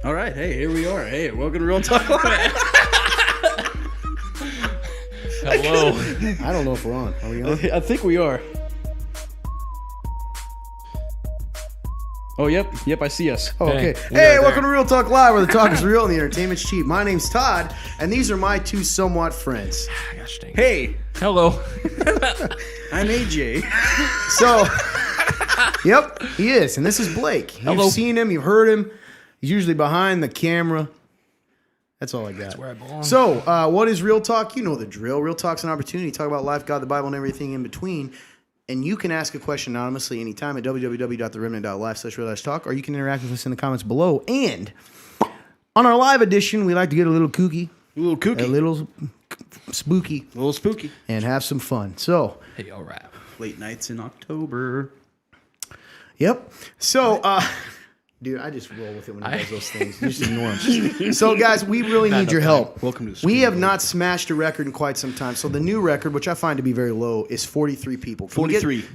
All right, hey, here we are. Hey, welcome to Real Talk Live. Hello. I don't know if we're on. Are we on? I think we are. Oh, yep, I see us. Oh, okay. we Hey, are welcome there. to Real Talk Live, where the talk is real and the entertainment's cheap. My name's Todd, and these are my two somewhat friends. Gosh dang. Hey, Hello. I'm AJ. So, yep, he is, and this is Blake. You've Hello. seen him, you've heard him. He's usually behind the camera. That's all I got. That's where I belong. So, what is Real Talk? You know the drill. Real Talk's an opportunity to talk about life, God, the Bible, and everything in between. And you can ask a question anonymously anytime at www.theremnant.life/real-talk, or you can interact with us in the comments below. And on our live edition, we like to get a little kooky, A little kooky. a little spooky, A little spooky. and have some fun. So, Hey, all right. Late nights in October. yep. So, dude, I just roll with it when he does those things. You just ignore them. So, guys, we really need your help. Welcome to the We stream, have not smashed a record in quite some time. So the new record, which I find to be very low, is 43 people. Can we get- 43.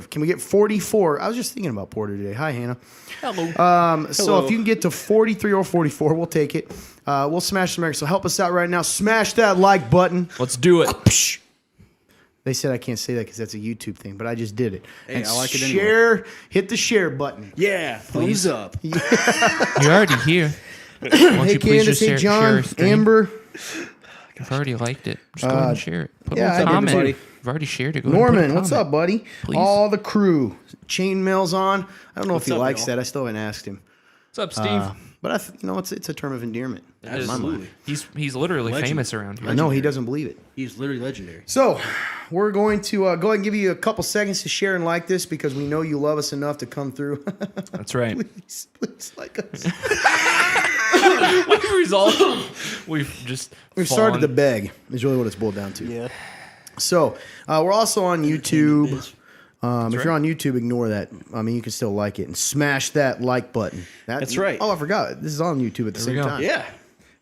Can we get 44? I was just thinking about Porter today. Hi, Hannah. Hello. So if you can get to 43 or 44, we'll take it. We'll smash some records. So help us out right now. Smash that like button. Let's do it. They said I can't say that because that's a YouTube thing, but I just did it. Hey, and I like it anyway. share, hit the share button. Yeah, thumbs up. You're already here. Won't Hey, you please Candace, just hey, share John, a stream? Amber, I've already liked it. Just go ahead and share it. Put yeah, a I did, comment. everybody. I've already shared it. Go ahead and put a Norman, what's comment. up, buddy? Please. All the crew. Chainmail's on. I don't know What's if he up, likes y'all? that. I still haven't asked him. What's up, Steve? But it's a term of endearment. It is. Absolutely. He's literally Legend. famous around here. I know he doesn't believe it. He's literally legendary. So we're going to go ahead and give you a couple seconds to share and like this because we know you love us enough to come through. That's right. please like us. We've just We've started fallen. to beg. Is really what it's boiled down to. Yeah. So we're also on YouTube. Biz. If you're on YouTube, ignore that. I mean, you can still like it and smash that like button. That's right. Oh, I forgot. This is on YouTube at the same we go. time. Yeah.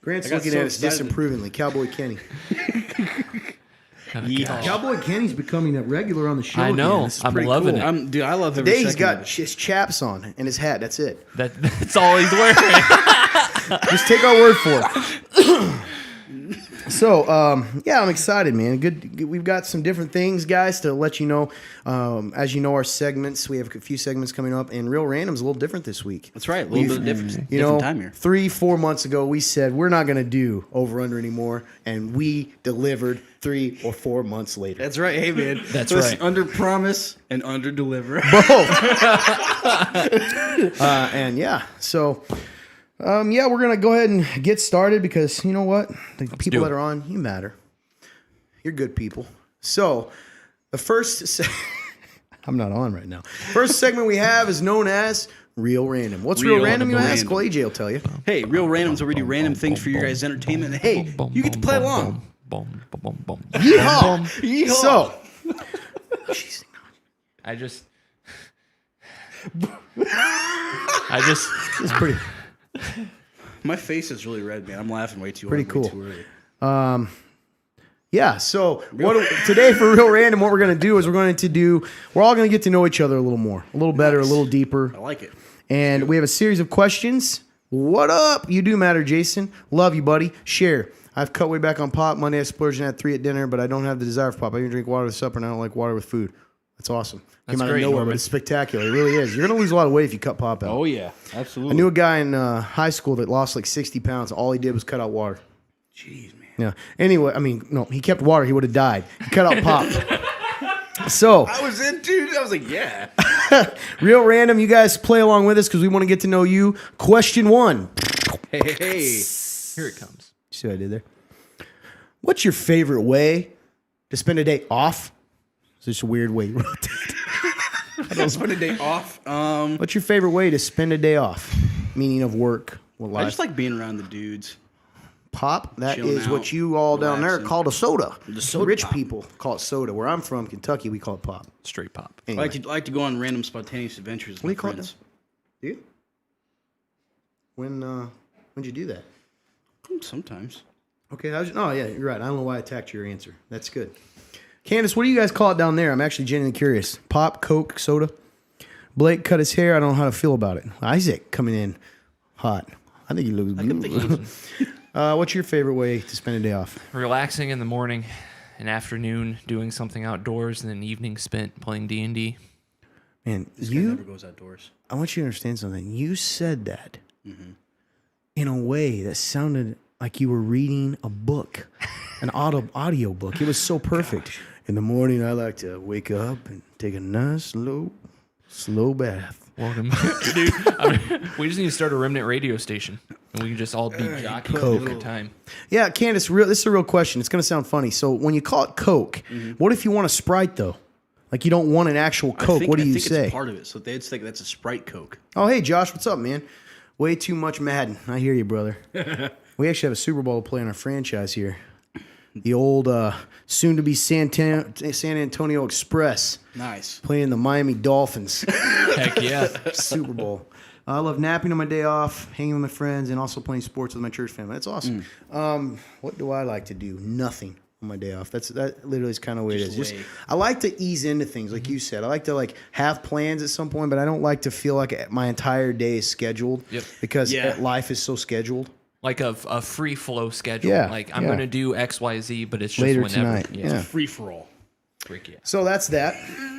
Grant's I got looking so at us excited. disapprovingly. Cowboy Kenny. Yeehaw. Cowboy Kenny's becoming a regular on the show. I know. again. This is I'm pretty loving cool. it. Dude, I love every Today he's second got of it. his chaps on and his hat. That's it. That's all he's wearing. Just take our word for it. So, yeah, I'm excited, man. Good. We've got some different things, guys, to let you know. As you know, our segments, we have a few segments coming up, and Real Random's a little different this week. That's right. A little bit different, You know, different time here. 3-4 months ago, we said we're not going to do over-under anymore, and we delivered 3 or 4 months later. That's right. Hey, man. That's Listen, right. Under promise and under deliver. Both. And yeah, so yeah, we're gonna go ahead and get started because you know what, the people do that it. are on, you matter. You're good people. So the first, I'm not on right now. First segment we have is known as Real Random. What's Real, Real Random? You ask. Random. Well, AJ will tell you. Hey, Real Random's where we do random things for your guys' entertainment. And hey, you get to play along. Yeehaw! Yeehaw. So, I just it's pretty. My face is really red, man. I'm laughing way too Pretty hard. way cool. too early. Yeah, so today for Real Random, what we're going to do is we're all going to get to know each other a little more, a little better, a little deeper. I like it. And we have a series of questions. What up? You do matter, Jason. Love you, buddy. Share. I've cut way back on pop. Monday I splurged and had 3 at dinner, but I don't have the desire for pop. I even drink water with supper, and I don't like water with food. That's awesome. Came That's out great, of nowhere, Norman. but it's spectacular. It really is. You're going to lose a lot of weight if you cut pop out. Oh, yeah. I Absolutely. knew a guy in high school that lost like 60 pounds. All he did was cut out water. Jeez, man. Yeah. Anyway, I mean, no, he kept water. He would have died. He cut out pop. So, I was in, dude. I was like, yeah. Real Random, you guys play along with us because we want to get to know you. Question 1. Hey, hey, hey. here it comes. See what I did there? What's your favorite way to spend a day off? It's just a weird way you wrote that. I don't spend a day off. What's your favorite way to spend a day off? Meaning of work. What I life? just like being around the dudes. Pop, that chilling is what out, you all down there relaxing. call a soda. The soda Rich pop. people call it soda. Where I'm from, Kentucky, we call it pop. Straight pop. I Anyway. like to go on random spontaneous adventures with What do you my call it friends. Do you? When'd you do that? Sometimes. Okay, oh yeah, you're right. I don't know why I attacked your answer. That's good. Candace, what do you guys call it down there? I'm actually genuinely curious. Pop, Coke, soda? Blake cut his hair. I don't know how to feel about it. Isaac coming in. Hot. I think he looks good. What's your favorite way to spend a day off? Relaxing in the morning, an afternoon doing something outdoors, and an evening spent playing D&D. Man, This guy never goes outdoors. I want you to understand something. You said that in a way that sounded like you were reading a book, an audio book. It was so perfect. In the morning, I like to wake up and take a nice, slow bath. Welcome. Dude, we just need to start a Remnant radio station, and we can just all be jockeying at a good time. Yeah, Candace, this is a real question. It's going to sound funny. So when you call it Coke, what if you want a Sprite, though? Like you don't want an actual Coke. What do you say? It's part of it. So they'd say that's a Sprite Coke. Oh, hey, Josh, what's up, man? Way too much Madden. I hear you, brother. We actually have a Super Bowl to play in our franchise here. The old, soon-to-be San Antonio Express. Nice. Playing the Miami Dolphins. Heck yeah. Super Bowl. I love napping on my day off, hanging with my friends, and also playing sports with my church family. That's awesome. What do I like to do? Nothing on my day off. That literally is kind of the way it is. I like to ease into things, like you said. I like to have plans at some point, but I don't like to feel like my entire day is scheduled. Yep. Because life is so scheduled. Like a free flow schedule. Yeah, Like I'm going to do X, Y, Z, but it's just Later whenever. tonight. Yeah. Free for all. Freak yeah. So that's that.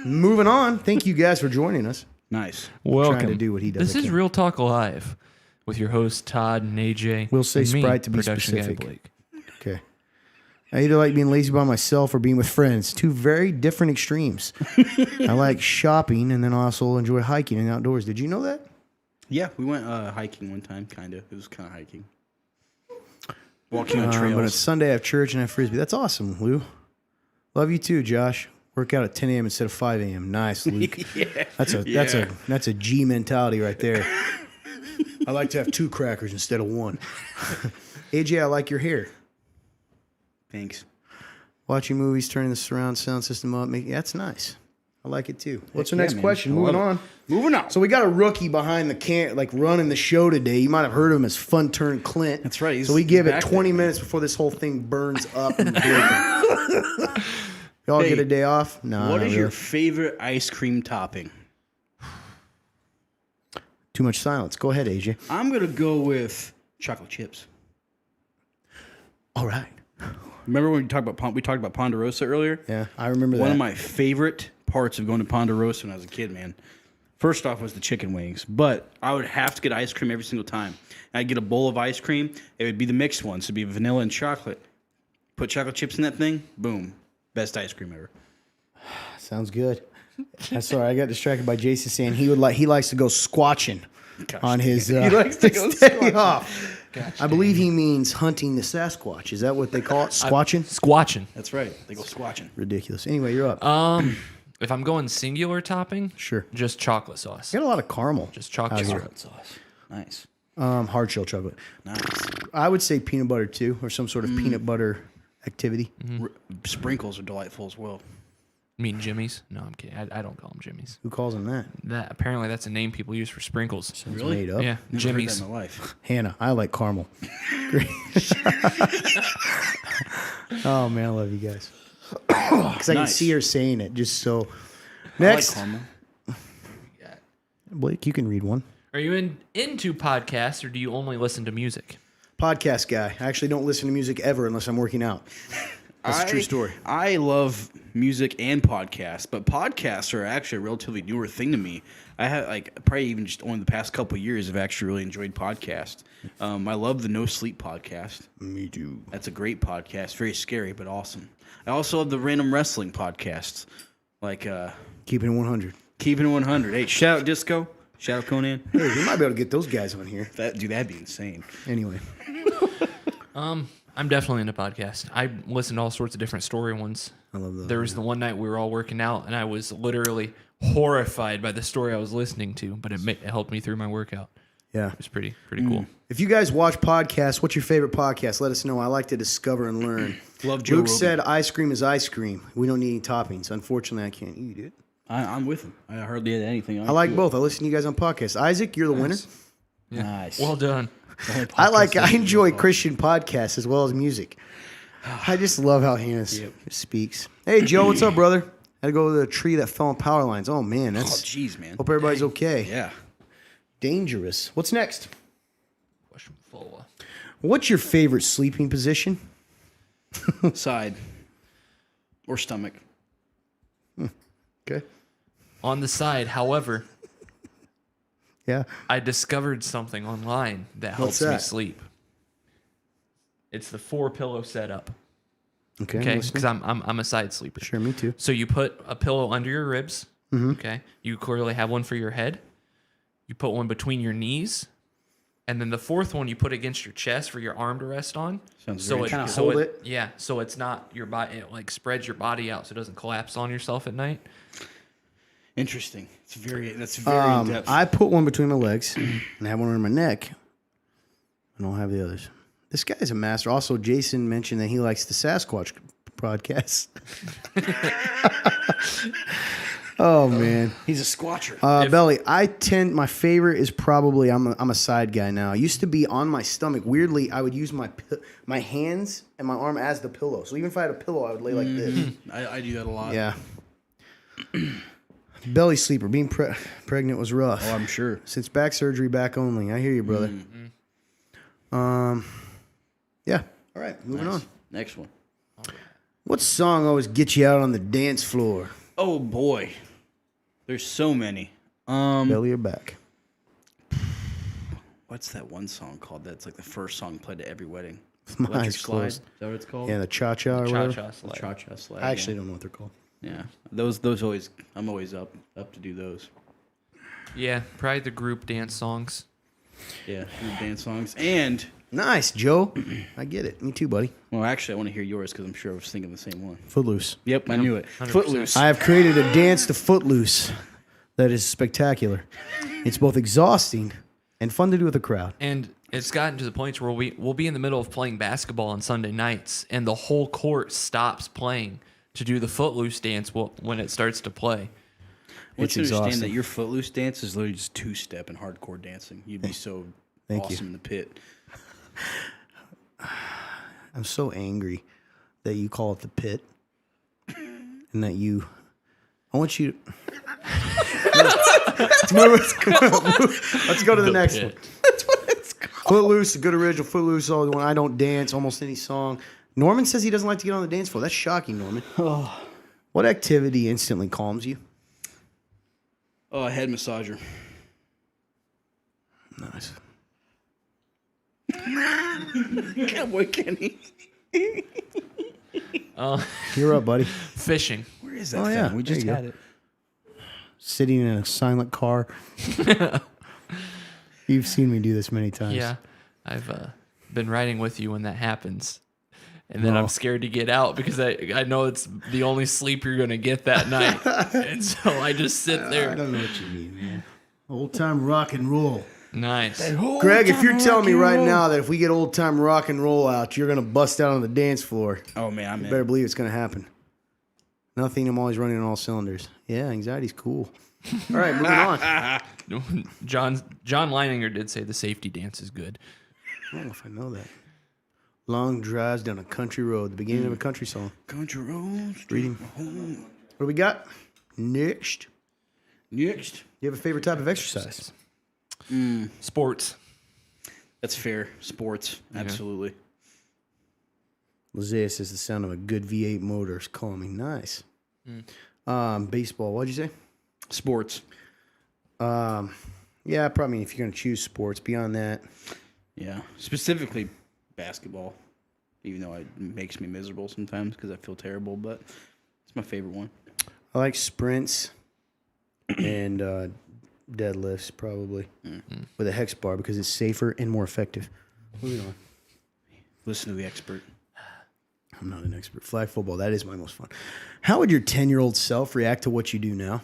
Moving on. Thank you guys for joining us. Nice. Welcome. Trying to do what he does. This is Real Talk Live with your hosts Todd and AJ. We'll say and me, Sprite to be production guy specific. Blake. Okay. I either like being lazy by myself or being with friends. Two very different extremes. I like shopping and then also enjoy hiking and outdoors. Did you know that? Yeah, we went hiking one time, kind of. It was kind of hiking. Walking on trails. But it's Sunday, I have church and I have Frisbee. That's awesome, Lou. Love you too, Josh. Work out at 10 a.m. instead of 5 a.m. Nice, Luke. That's a G mentality right there. I like to have 2 crackers instead of 1. AJ, I like your hair. Thanks. Watching movies, turning the surround sound system up. That's nice. I like it too. What's the yeah, next man. question? I Moving love on. Moving on. So we got a rookie behind the running the show today. You might have heard of him as Fun Turn Clint. That's right. So we give it back 20 there. minutes before this whole thing burns up. And Y'all get a day off? No. What not is your really. favorite ice cream topping? Too much silence. Go ahead, AJ. I'm going to go with chocolate chips. All right. Remember when we talked about Ponderosa earlier? Yeah, I remember that. One of my favorite parts of going to Ponderosa when I was a kid, man. First off was the chicken wings, but I would have to get ice cream every single time. I'd get a bowl of ice cream. It would be the mixed one, so it'd be vanilla and chocolate. Put chocolate chips in that thing, boom. Best ice cream ever. Sounds good. I'm sorry, I got distracted by Jason saying he likes to go squatching on his he likes to go day squatching. off. I believe he means hunting the Sasquatch. Is that what they call it? Squatching? Squatching. That's right. They go squatching. Ridiculous. Anyway, you're up. If I'm going singular topping, Sure. just chocolate sauce. Got a lot of caramel. Just chocolate sauce. Nice. Hard shell chocolate. Nice. I would say peanut butter too, or some sort of peanut butter activity. Sprinkles are delightful as well. You mean Jimmy's? No, I'm kidding. I don't call them Jimmy's. Who calls them that? Apparently that's a name people use for sprinkles. It's Really? made up. Yeah, Never Jimmy's. heard that in my life. Hannah, I like caramel. Great. Oh man, I love you guys. Because I can Nice. see her saying it. Just so. I like Next, caramel. Blake, you can read one. Are you into podcasts, or do you only listen to music? Podcast guy. I actually don't listen to music ever unless I'm working out. That's a true story. I love music and podcasts, but podcasts are actually a relatively newer thing to me. I have probably even just only the past couple of years have actually really enjoyed podcasts. I love the No Sleep podcast. Me too. That's a great podcast. Very scary, but awesome. I also love the random wrestling podcasts, like Keeping it 100. Keeping It 100. Hey, shout out Disco. Shout out Conan. Hey, we might be able to get those guys on here. That'd be insane. Anyway. I'm definitely into podcasts. I listen to all sorts of different story ones. I love those. There was the one night we were all working out, and I was literally horrified by the story I was listening to, but it helped me through my workout. Yeah. It was pretty cool. If you guys watch podcasts, what's your favorite podcast? Let us know. I like to discover and learn. Love Joe Luke Rogan. said ice cream is ice cream. We don't need any toppings. Unfortunately, I can't eat it. I'm with him. I hardly had anything. I like both. I listen to you guys on podcasts. Isaac, you're the winner. Yeah. Nice. Well done. I enjoy Christian podcasts as well as music. I just love how Hannah speaks. Hey, Joe, what's up, brother? Had to go to the tree that fell on power lines. Oh, man. Oh, That's. jeez, man. Hope everybody's okay. Yeah. Dangerous. What's next? Full. What's your favorite sleeping position? Side or stomach. Okay. On the side, however, Yeah. I discovered something online that What's helps me that? sleep. It's the 4-pillow setup. Okay. Okay, I'm listening. because I'm a side sleeper. Sure, me too. So you put a pillow under your ribs. Okay, you clearly have one for your head. You put one between your knees, and then the fourth one you put against your chest for your arm to rest on. Sounds so very it Kinda so hold it, it. Yeah, so it's not your body. It like spreads your body out so it doesn't collapse on yourself at night. Interesting. That's very in depth. I put one between my legs and I have one around my neck. I don't have the others. This guy's a master. Also, Jason mentioned that he likes the Sasquatch podcast. Oh man, He's a squatcher. Belly. My favorite is probably I'm a side guy now. I used to be on my stomach. Weirdly, I would use my hands and my arm as the pillow. So even if I had a pillow, I would lay like this. I do that a lot. Yeah. Belly sleeper. Being pregnant was rough. Oh, I'm sure. Since back surgery, back only. I hear you, brother. Yeah. All right, moving on. Next one. What song always gets you out on the dance floor? Oh boy, there's so many. Belly or back? What's that one song called? That's like the first song played at every wedding. My Electric eyes Slide. closed. Is that what it's called? Yeah, the cha-cha or whatever. Cha-cha The slide. Cha-Cha Slide. I actually don't know what they're called. Yeah. Those always. I'm always up to do those. Yeah, probably the group dance songs. Yeah, group dance songs. And Nice, Joe. I get it. Me too, buddy. well, actually, I want to hear yours because I'm sure I was thinking the same one. Footloose. Yep, I knew it. 100%. Footloose. I have created a dance to Footloose that is spectacular. It's both exhausting and fun to do with a crowd. And it's gotten to the point where we'll be in the middle of playing basketball on Sunday nights, and the whole court stops playing to do the Footloose dance when it starts to play. Once It's you understand exhausting. that your Footloose dance is literally just two-step and hardcore dancing, you'd be so Thank awesome you. in the pit. I'm so angry that you call it the pit and that you. I want you. Let's go to the next pit. one. That's what it's called. Footloose, a good original. Footloose, all the one. I don't dance almost any song. Norman says he doesn't like to get on the dance floor. That's shocking, Norman. What activity instantly calms you? Oh, a head massager. Nice. Cowboy Kenny. You're up, buddy. Fishing. Where is that Oh, thing? yeah, We there just you had go. it. Sitting in a silent car. You've seen me do this many times. Yeah, I've been riding with you when that happens. And then I'm scared to get out because I know it's the only sleep you're going to get that night. And so I just sit I there. don't know what you mean, man. Old time rock and roll. Nice. Greg, if you're telling me right now that if we get old time rock and roll out, you're gonna bust out on the dance floor, Oh man, I'm you better in. believe it's gonna happen. Nothing. I'm always running on all cylinders. Yeah, anxiety's cool. All right, moving on. John Leininger did say the safety dance is good. I don't know if I know that. Long drives down a country road. The beginning of a country song. Country roads. Reading. What do we got? Next. Next. You have a favorite type of exercise? Sports. That's fair. Sports. Absolutely. Lizzie says the sound of a good V8 motor is calming. Nice. Baseball. What'd you say? Sports. Yeah, probably if you're going to choose sports. Beyond that, Yeah. Specifically basketball. Even though it makes me miserable sometimes because I feel terrible, but it's my favorite one. I like sprints and deadlifts probably with a hex bar because it's safer and more effective. Moving on. Listen to the expert. I'm not an expert. Flag football, that is my most fun. How would your 10-year-old self react to what you do now?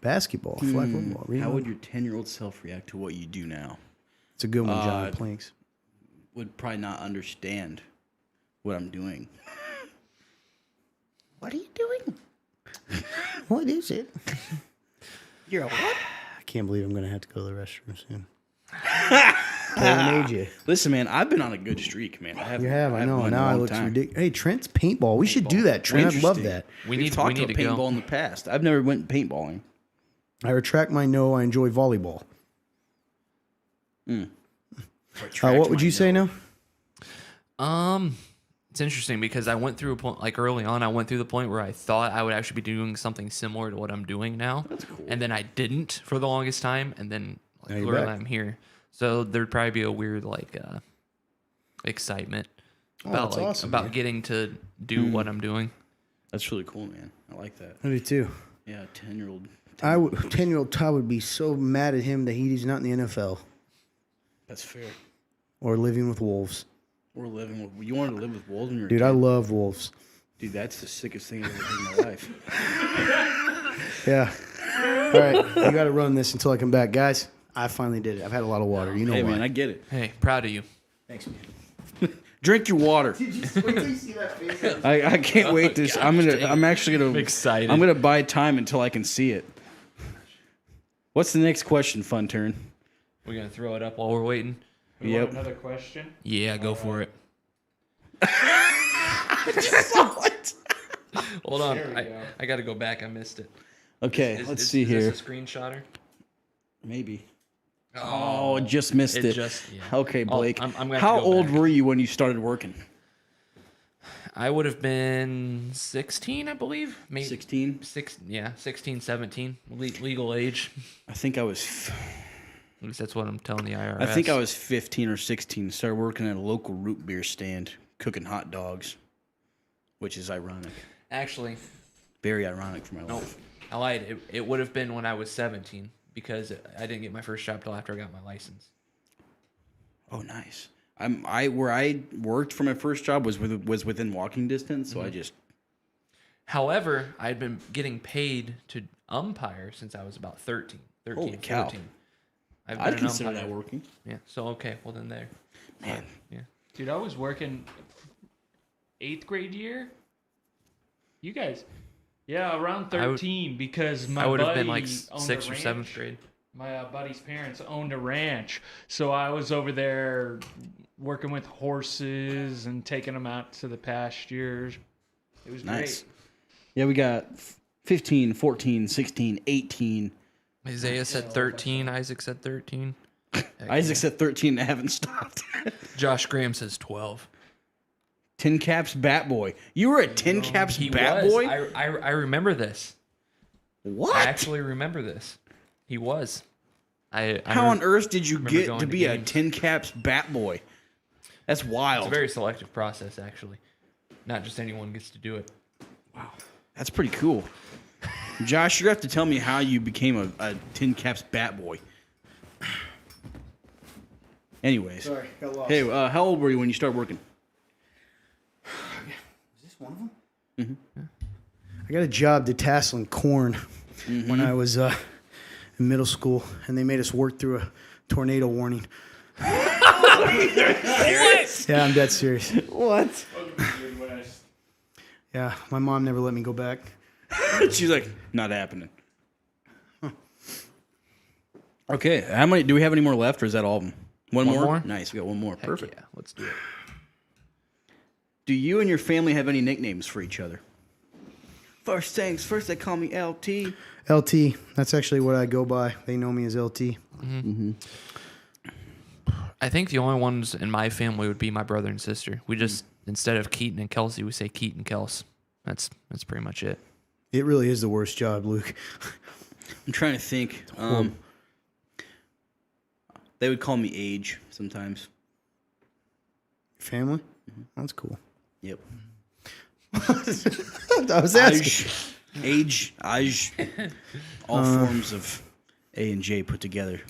Basketball, flag football. Read How on. would your 10-year-old self react to what you do now? It's a good one, John Planks. Would probably not understand what I'm doing. What are you doing? What is it? You're a what? I can't believe I'm going to have to go to the restroom soon. AJ. Listen, man, I've been on a good streak, man. I You have, I haven't know. won in a Now it long looks time. ridiculous. Hey, Trent's paintball. We should do that, Trent. I'd love Interesting. that. We We've need talked to about paintball go. in the past. I've never went paintballing. I retract my no. I enjoy volleyball. What would you say now? It's interesting because I went through a point, like early on, I went through the point where I thought I would actually be doing something similar to what I'm doing now. That's cool. And then I didn't for the longest time, and then like you're clearly back. I'm here. So there'd probably be a weird like excitement about that's like awesome, about man. getting to do what I'm doing. That's really cool, man. I like that. I do too. Yeah, 10-year-old. 10-year-old Todd would be so mad at him that he's not in the NFL That's fair. or living with wolves. We're living with. You wanted to live with wolves when you were a Dude, kid? I love wolves. Dude, that's the sickest thing I've ever heard in my life. Yeah. All right, you got to run this until I come back, guys. I finally did it. I've had a lot of water. You know Hey, why? man, I get it. Hey, proud of you. Thanks, man. Drink your water. I can't wait to. I'm actually gonna. excited. I'm gonna buy time until I can see it. What's the next question, Fun Turn? We're gonna throw it up while we're waiting. We Yep. want another question. Yeah, go for it. Hold on, There we go. I got to go back. I missed it. Okay, let's see here. Is this a screenshotter? Maybe. Oh, just missed it. Yeah. Okay, Blake. I'm gonna have How to go old back. were you when you started working? I would have been 16, I believe. Maybe 16. 16, 17. Legal age. I think I was. At least that's what I'm telling the IRS. I think I was 15 or 16. Started working at a local root beer stand, cooking hot dogs, which is ironic. Actually, Very ironic for my no, life. I lied. It would have been when I was 17 because I didn't get my first job till after I got my license. Oh, nice. Where I worked for my first job was within walking distance, so I just. However, I'd been getting paid to umpire since I was about 13, Holy cow. 14. I've I'd an consider umpire. that working. Yeah. So okay. Well then there. Man, Yeah. Dude, I was working 8th grade year. You guys, yeah, around I would- 13 because my I would have buddy been like owned 6th a or 7th ranch. grade. My buddy's parents owned a ranch, so I was over there working with horses and taking them out to the pastures. It was nice. great. Yeah, we got 15, 14, 16, 18. Isaiah said 13. Isaac said 13. Heck Isaac said 13 and haven't stopped. yeah. Josh Graham says 12. Tin Caps Bat Boy. You were a Tin Caps He Bat was. Boy? I remember this. What? I actually remember this. He was. How on earth did you remember get going to to be a games. Tin Caps Bat Boy? That's wild. It's a very selective process, actually. Not just anyone gets to do it. That's pretty cool. Josh, you have to tell me how you became a Tin Caps Bat Boy. Anyways. Sorry, got lost. Hey, how old were you when you started working? Is this one of them? Mm-hmm. I got a job detasseling corn when I was in middle school, and they made us work through a tornado warning. Yeah, I'm dead serious. What? Yeah, my mom never let me go back. She's like, not happening. Okay, how many? Do we have any more left, or is that all of them? One more? Nice, we got one more. Heck Perfect. yeah, let's do it. Do you and your family have any nicknames for each other? First things first, they call me LT. LT, that's actually what I go by. They know me as LT. I think the only ones in my family would be my brother and sister. We just, instead of Keaton and Kelsey, we say Keaton Kels. That's pretty much it. It really is the worst job, Luke. I'm trying to think. They would call me Age sometimes. Family? That's cool. Yep. I was asking. Age, all forms of A and J put together.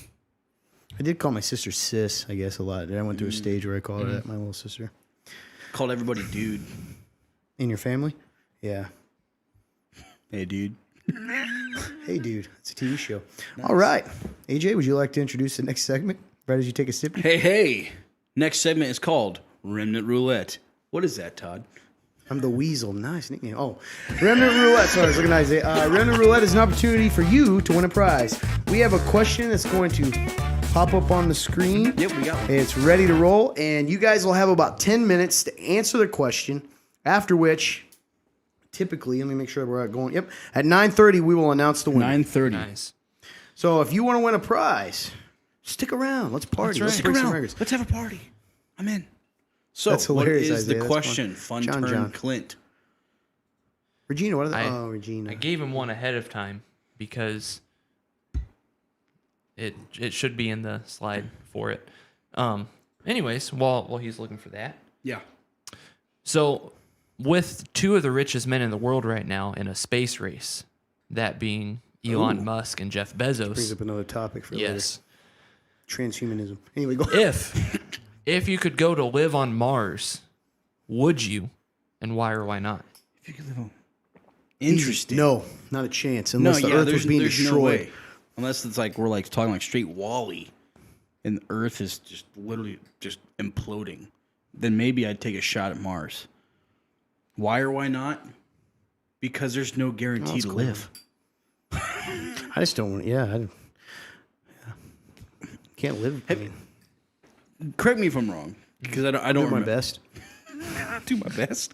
I did call my sister sis, I guess, a lot. I went through a stage where I called her that, my little sister. Called everybody dude. In your family? Yeah. Hey, dude. Hey, dude. It's a TV show. All right. AJ, would you like to introduce the next segment right as you take a sip? Hey. Next segment is called Remnant Roulette. What is that, Todd? I'm the Weasel. Nice nickname. Oh, Remnant Roulette. Sorry, I was looking at Isaiah. Remnant Roulette is an opportunity for you to win a prize. We have a question that's going to pop up on the screen. Yep, we got one. It's ready to roll, and you guys will have about 10 minutes to answer the question, after which, typically, let me make sure we're going. Yep, at 9:30, we will announce the winner. 9:30. Nice. So if you want to win a prize, Stick around. Let's party. right. Let's Stick break some around. records. Let's have a party. I'm in. So, That's what hilarious, is Isaiah. the That's question? Fun John, turn, John. Clint. Regina, what are the... I- Regina. I gave him one ahead of time because it should be in the slide for it. Anyways, while he's looking for that, Yeah. so with two of the richest men in the world right now in a space race, that being Elon Musk and Jeff Brings Bezos. up another topic for Yes. later. Transhumanism. Anyway, go ahead. If you could go to live on Mars, would you? And why or why not? If you could live on. Interesting. No, not a chance. No, Unless the yeah, Earth there's, was being there's destroyed. no way. Unless it's like we're like talking like straight Wall-E, and the Earth is just literally just imploding. Then maybe I'd take a shot at Mars. Why or why not? Because there's no guarantee to cool. live. I just don't want... Yeah. Can't live... I mean, Correct me if I'm wrong, because I don't do my remember. best. Do my best.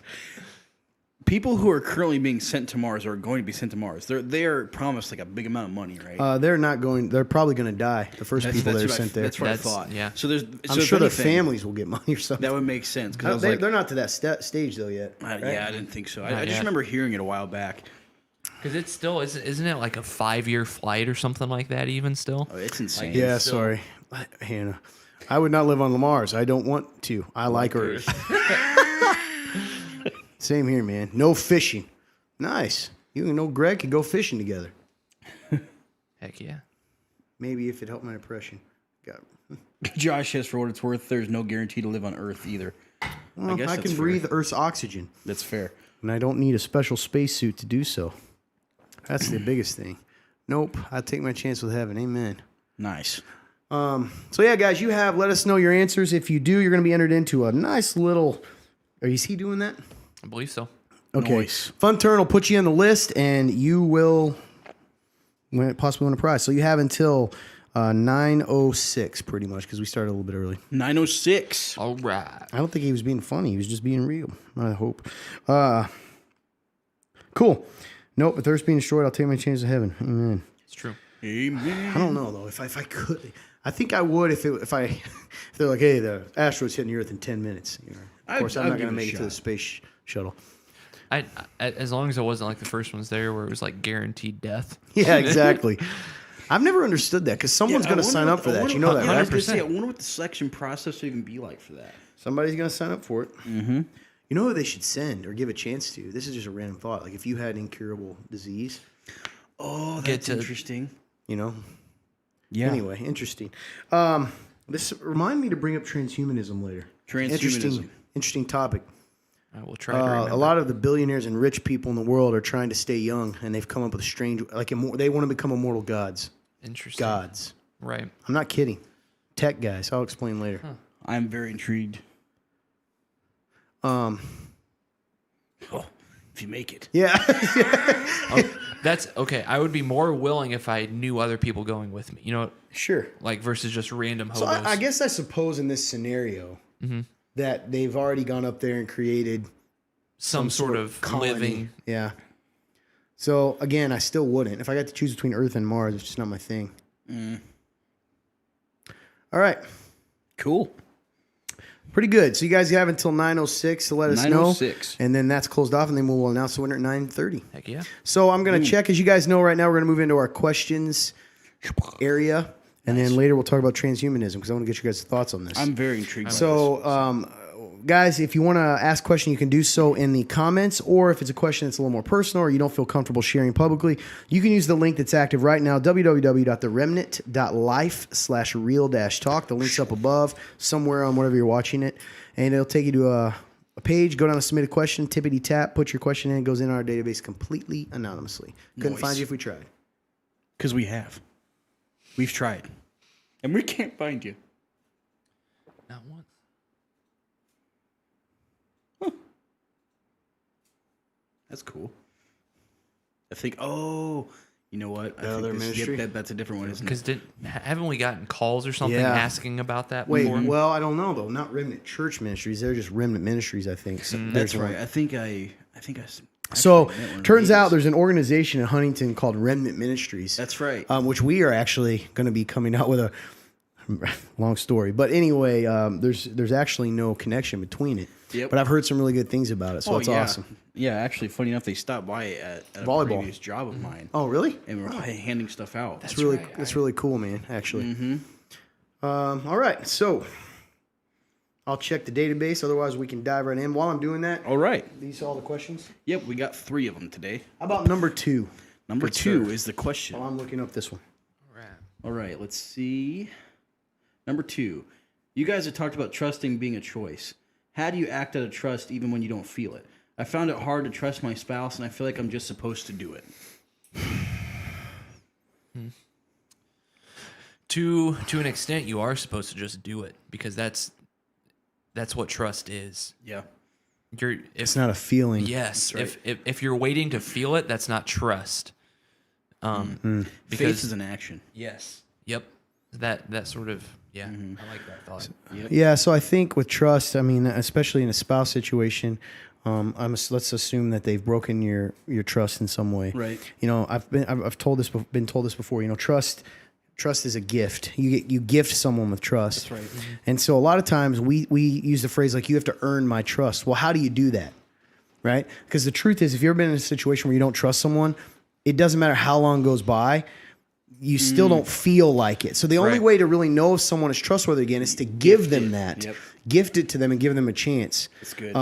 People who are currently being sent to Mars or are going to be sent to Mars, they're promised like a big amount of money, right? They're not going... They're probably going to die. The first people that are what sent there. That's what I That's- thought. yeah. So there's. I'm so if sure their anything, families will get money or something. That would make sense because I was They, like, they're not to that stage though yet. right? yeah, I didn't think so. I Not just yet. remember hearing it a while back. Because it's still isn't it like a 5-year flight or something like that? Even still, Oh, it's insane. Yeah, still- sorry. Hannah. I would not live on Mars. I don't want to. I like Earth. Same here, man. No fishing. Nice. You and old Greg could go fishing together. heck yeah. Maybe if it helped my depression. Got Josh says, for what it's worth, there's no guarantee to live on Earth either. Well, guess I that's can fair. breathe Earth's oxygen, That's fair. and I don't need a special spacesuit to do so. That's the biggest thing. Nope. I take my chance with heaven. Amen. Nice. So yeah, guys, you have. Let us know your answers. If you do, you're going to be entered into a nice little. Is he doing that? I believe so. Okay. Nice. Fun Turn will put you on the list, and you will possibly win a prize. So you have until 9:06, pretty much, because we started a little bit early. 906. All right. I don't think he was being funny. He was just being real. I hope. Cool. Nope. If Earth's being destroyed, I'll take my chance of heaven. Amen. It's true. Amen. I don't know though. If I could, I think I would if they're like, hey, the asteroid's hitting the Earth in 10 minutes. You know, of course, I'm I'd not give going to it a make it to the shot. space shuttle. I as long as it wasn't like the first ones there where it was like guaranteed death. Yeah, exactly. I've never understood that because someone's going to sign up for that. You know that, I right? was gonna say, I wonder what the selection process would even be like for that. Somebody's going to sign up for it. Mm-hmm. You know who they should send or give a chance to? This is just a random thought. Like if you had incurable disease, Oh, Get that's to- interesting. you know. Yeah. Anyway, interesting. This remind me to bring up transhumanism later. Transhumanism. Interesting topic. I will try to remember. A lot of the billionaires and rich people in the world are trying to stay young, and they've come up with strange, they want to become immortal gods. Interesting. Gods. Right. I'm not kidding. Tech guys. I'll explain later. I'm very intrigued. Um. Oh, if you make it. Yeah. That's okay. I would be more willing if I knew other people going with me. You know, Sure. like versus just random hobos. So I guess I suppose in this scenario that they've already gone up there and created some sort of colony. living. Yeah. So again, I still wouldn't. If I got to choose between Earth and Mars, it's just not my thing. All right. Cool. Pretty good. So you guys have until 9:06 to let us know. 9:06. And then that's closed off, and then we'll announce the winner at 9:30. Heck yeah. So I'm going to check. As you guys know, right now we're going to move into our questions area. And then later we'll talk about transhumanism because I want to get you guys' thoughts on this. I'm very intrigued. by this. So, guys, if you want to ask a question, you can do so in the comments, or if it's a question that's a little more personal or you don't feel comfortable sharing publicly, you can use the link that's active right now, www.theremnant.life/real-talk. The link's up above somewhere on whatever you're watching it, and it'll take you to a page. Go down to submit a question, tippity tap, put your question in, it goes in our database completely anonymously. Couldn't Nice. find you if we tried. Because we have. We've tried. And we can't find you. Not once. That's cool. I think, you know what? I think other this- ministry? that's a different one, isn't it? Because haven't we gotten calls or something Yeah. asking about that Wait, before? well, I don't know, though. Not Remnant Church Ministries. They're just Remnant Ministries, I think. So That's there's one. right. I think So actually met one of turns out these. there's an organization in Huntington called Remnant Ministries. That's right. Which we are actually going to be coming out with Long story, but anyway, there's actually no connection between it. Yep. But I've heard some really good things about it, so it's yeah. awesome. Yeah, actually, funny enough, they stopped by at a Volleyball. previous job of mine, Oh, really? and we're handing stuff out. That's really cool, man. Actually. All right, so I'll check the database. Otherwise, we can dive right in. While I'm doing that, All right. these are all the questions. Yep, we got 3 of them today. How about number 2? Number Good 2 sir. is the question. While I'm looking up this one. All right, let's see. Number 2. You guys have talked about trusting being a choice. How do you act out of trust even when you don't feel it? I found it hard to trust my spouse, and I feel like I'm just supposed to do it. To an extent, you are supposed to just do it because that's what trust is. Yeah. It's not a feeling. Yes. right. If you're waiting to feel it, that's not trust. Faith Because is an action. yes. Yep. That sort of I like that thought. Yeah, so I think with trust, I mean, especially in a spouse situation, let's assume that they've broken your trust in some way. Right. You know, I've been told this before. You know, trust is a gift. You gift someone with trust. That's right. And so a lot of times we use the phrase like, you have to earn my trust. Well, how do you do that? Right? Because the truth is, if you've ever been in a situation where you don't trust someone, it doesn't matter how long goes by, you still don't feel like it. So the only Right. way to really know if someone is trustworthy again is to give them that. Yep. Gift it to them and give them a chance. That's good.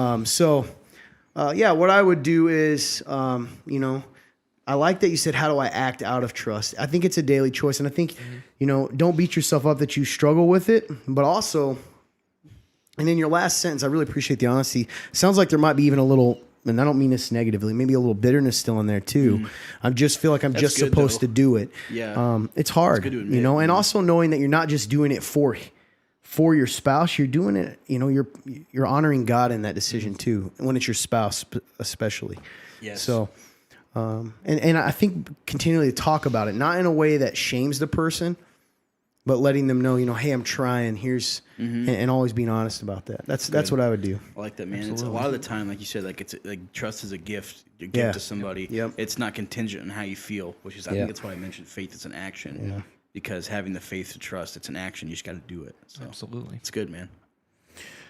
What I would do is, I like that you said, how do I act out of trust? I think it's a daily choice. And I think, don't beat yourself up that you struggle with it, but also, and in your last sentence, I really appreciate the honesty. Sounds like there might be even a little, and I don't mean this negatively, maybe a little bitterness still in there too. I just feel like I'm just good, supposed though. to do it. Yeah. It's hard, good to admit. and also knowing that you're not just doing it for your spouse, you're doing it, you're honoring God in that decision too, when it's your spouse especially. Yes. So, and I think continually talk about it, not in a way that shames the person, but letting them know, hey, I'm trying. Here's and always being honest about that. That's what I would do. I like that, man. It's a lot of the time, like you said, like it's like trust is a gift. You give Yeah. to somebody. Yep. It's not contingent on how you feel, which is I Yeah. think that's why I mentioned faith is an action. Yeah. Because having the faith to trust, it's an action. You just got to do it. So Absolutely. it's good, man.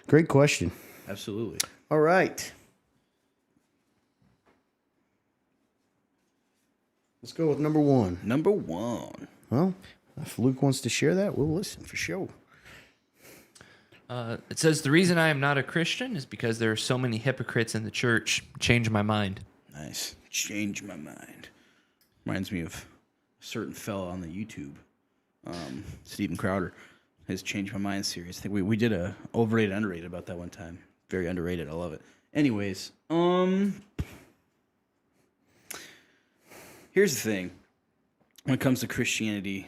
Great question. Absolutely. All right. Let's go with number 1. Number 1. Well, if Luke wants to share that, we'll listen for sure. It says, the reason I am not a Christian is because there are so many hypocrites in the church. Change my mind. Nice. Change my mind. Reminds me of a certain fella on the YouTube, Steven Crowder, his Change My Mind series. I think we did a overrated, underrated about that one time. Very underrated. I love it. Anyways, here's the thing. When it comes to Christianity,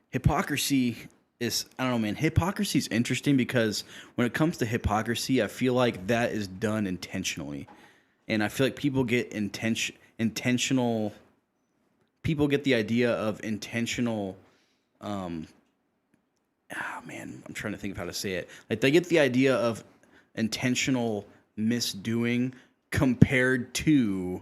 hypocrisy is, I don't know, man. Hypocrisy is interesting because when it comes to hypocrisy, I feel like that is done intentionally. And I feel like people get intentional. People get the idea of intentional. I'm trying to think of how to say it. Like they get the idea of intentional misdoing compared to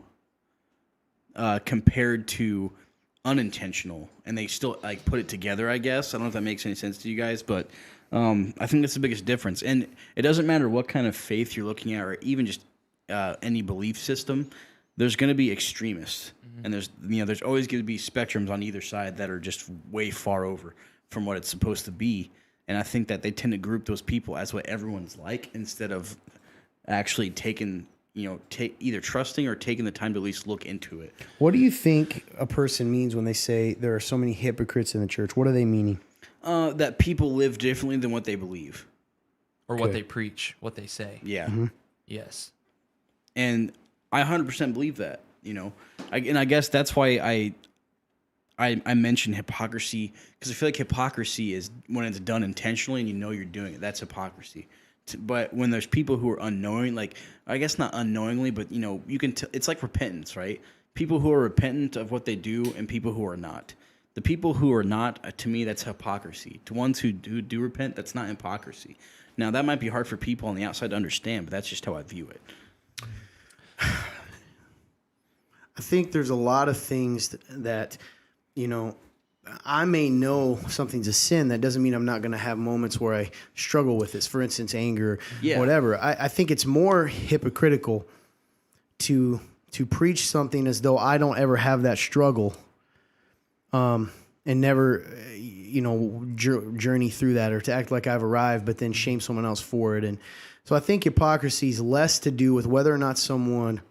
unintentional, and they still like put it together. I guess I don't know if that makes any sense to you guys, but I think that's the biggest difference. And it doesn't matter what kind of faith you're looking at, or even just any belief system. There's going to be extremists, and there's always going to be spectrums on either side that are just way far over from what it's supposed to be. And I think that they tend to group those people as what everyone's like, instead of actually taking, either trusting or taking the time to at least look into it. What do you think a person means when they say there are so many hypocrites in the church? What are they meaning? That people live differently than what they believe. Or what they preach, what they say. Yeah. Yes. And I 100% believe that, I guess that's why I mention hypocrisy, because I feel like hypocrisy is when it's done intentionally and you're doing it. That's hypocrisy. But when there's people who are unknowing, like, I guess not unknowingly, but you can it's like repentance, right? People who are repentant of what they do and people who are not. The people who are not, to me, that's hypocrisy. To ones who do repent, that's not hypocrisy. Now, that might be hard for people on the outside to understand, but that's just how I view it. I think there's a lot of things that I may know something's a sin. That doesn't mean I'm not going to have moments where I struggle with this. For instance, anger, whatever. I think it's more hypocritical to preach something as though I don't ever have that struggle, and never, journey through that, or to act like I've arrived, but then shame someone else for it. And so I think hypocrisy is less to do with whether or not someone,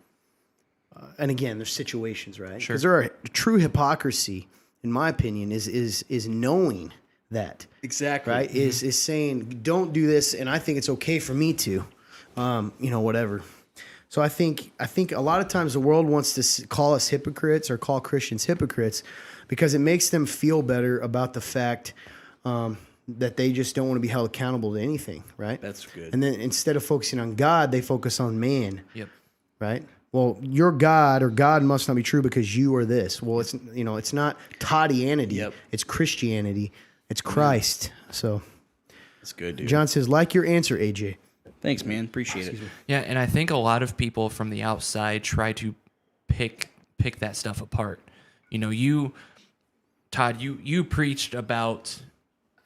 and again, there's situations, right? Because there are true hypocrisy. In my opinion, is knowing that. Exactly. Right? Is saying, don't do this, and I think it's okay for me to, whatever. So I think a lot of times the world wants to call us hypocrites or call Christians hypocrites because it makes them feel better about the fact that they just don't want to be held accountable to anything, right? That's good. And then instead of focusing on God, they focus on man. Yep. Right? Well, you're God, or God must not be true because you are this. Well, it's not Toddianity. Yep. It's Christianity. It's Christ. So That's good, dude. John says, like your answer, AJ. Thanks, man. Appreciate it. Yeah, and I think a lot of people from the outside try to pick that stuff apart. Todd, you preached about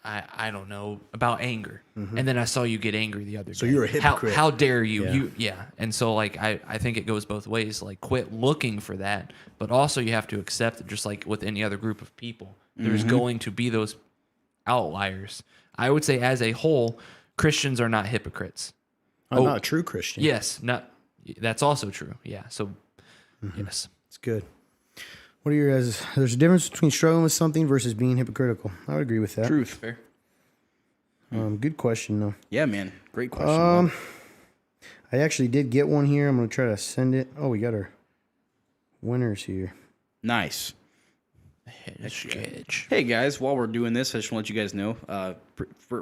I don't know, about anger, and then I saw you get angry the other day. So you're a hypocrite. How dare you? Yeah. And so like I think it goes both ways. Like quit looking for that, but also you have to accept that just like with any other group of people, there's going to be those outliers. I would say as a whole, Christians are not hypocrites. I'm not a true Christian. Yes, that's also true. Yeah. So yes. It's good. What are your guys? There's a difference between struggling with something versus being hypocritical. I would agree with that. Truth. Fair. Good question, though. Yeah, man. Great question. I actually did get one here. I'm going to try to send it. Oh, we got our winners here. Nice. Sketch. Hey guys, while we're doing this, I just want to let you guys know.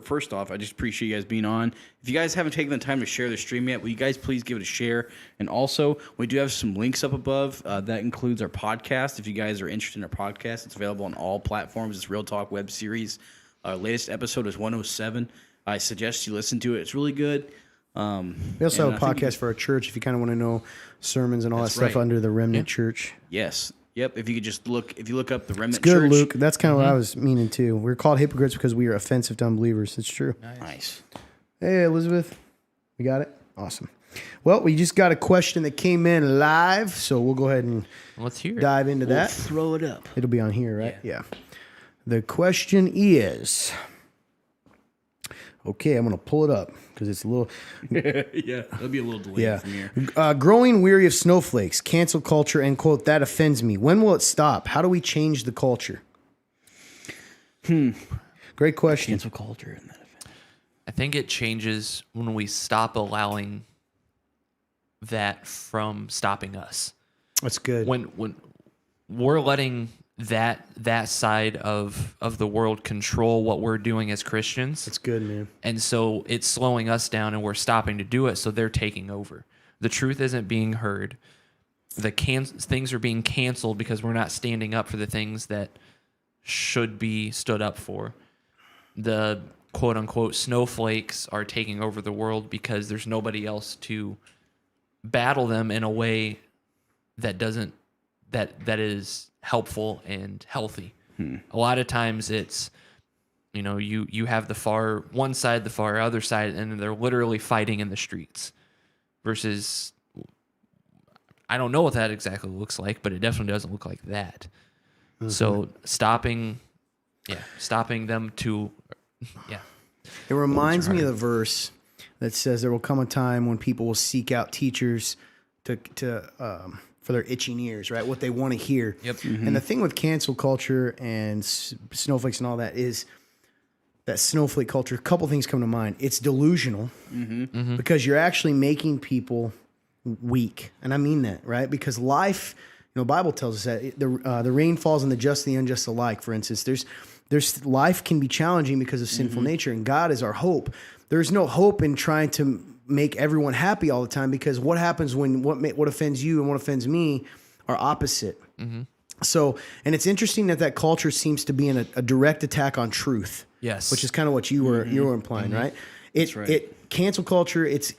First off, I just appreciate you guys being on. If you guys haven't taken the time to share the stream yet, will you guys please give it a share? And also, we do have some links up above. That includes our podcast. If you guys are interested in our podcast, it's available on all platforms. It's Real Talk Web Series. Our latest episode is 107. I suggest you listen to it. It's really good. We also have a podcast for our church if you kind of want to know sermons and all that stuff right. under the Remnant Church. Yes. Yep. If you look up the Remnant It's good, Church. Luke. That's kind of what I was meaning too. We're called hypocrites because we are offensive to unbelievers. It's true. Nice. Hey, Elizabeth. We got it? Awesome. Well, we just got a question that came in live, so we'll go ahead and Let's hear it. dive into that. Throw it up. It'll be on here, right? Yeah. The question is, okay, I'm going to pull it up because it's a little, Yeah, there'll be a little delay from here. growing weary of snowflakes, cancel culture, end quote, that offends me. When will it stop? How do we change the culture? Great question. Cancel culture and that event. I think it changes when we stop allowing that from stopping us. That's good. When we're letting that side of the world control what we're doing as Christians. That's good, man. And so it's slowing us down and we're stopping to do it, so they're taking over. The truth isn't being heard. Things are being canceled because we're not standing up for the things that should be stood up for. The quote-unquote snowflakes are taking over the world because there's nobody else to battle them in a way that is helpful and healthy. A lot of times it's, you have the far one side, the far other side, and they're literally fighting in the streets versus, I don't know what that exactly looks like, but it definitely doesn't look like that. So stopping them to, It reminds me of the verse that says there will come a time when people will seek out teachers for their itching ears, right? What they want to hear. Yep. And the thing with cancel culture and snowflakes and all that is that snowflake culture, a couple things come to mind. It's delusional because you're actually making people weak. And I mean that, right? Because life, the Bible tells us that the rain falls on the just and the unjust alike. For instance, there's life can be challenging because of sinful nature, and God is our hope. There's no hope in trying to make everyone happy all the time, because what happens when what offends you and what offends me are opposite. So, and it's interesting that culture seems to be in a direct attack on truth. Yes. Which is kind of what you were implying, right? That's right. It cancel culture. It's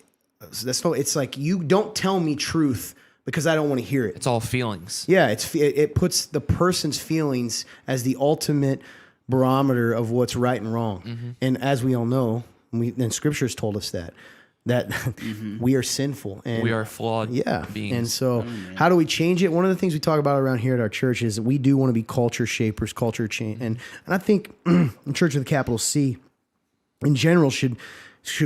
like, you don't tell me truth because I don't want to hear it. It's all feelings. Yeah, it puts the person's feelings as the ultimate barometer of what's right and wrong. And as we all know, and Scripture's told us that we are sinful and We are flawed beings. And so how do we change it? One of the things we talk about around here at our church is that we do want to be culture shapers, culture change. And I think the church with a capital C in general should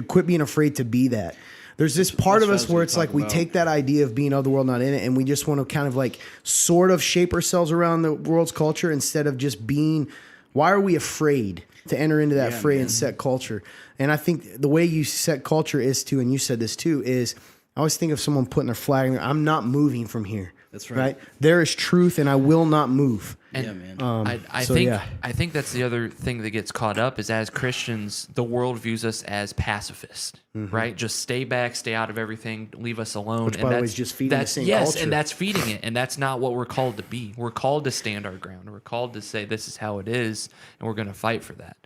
quit being afraid to be that. There's this part of that's us what where we it's like talk we about. take that idea of being of the world, not in it, and we just want to kind of like sort of shape ourselves around the world's culture instead of just being. Why are we afraid to enter into that fray and set culture? And I think the way you set culture is to, and you said this too, is I always think of someone putting their flag in there. I'm not moving from here. That's right. There is truth, and I will not move. And Yeah, man. I think that's the other thing that gets caught up is as Christians, the world views us as pacifist, right? Just stay back, stay out of everything, leave us alone. Which, by the way, is just feeding the same culture. and that's feeding it, and that's not what we're called to be. We're called to stand our ground. We're called to say this is how it is, and we're going to fight for that.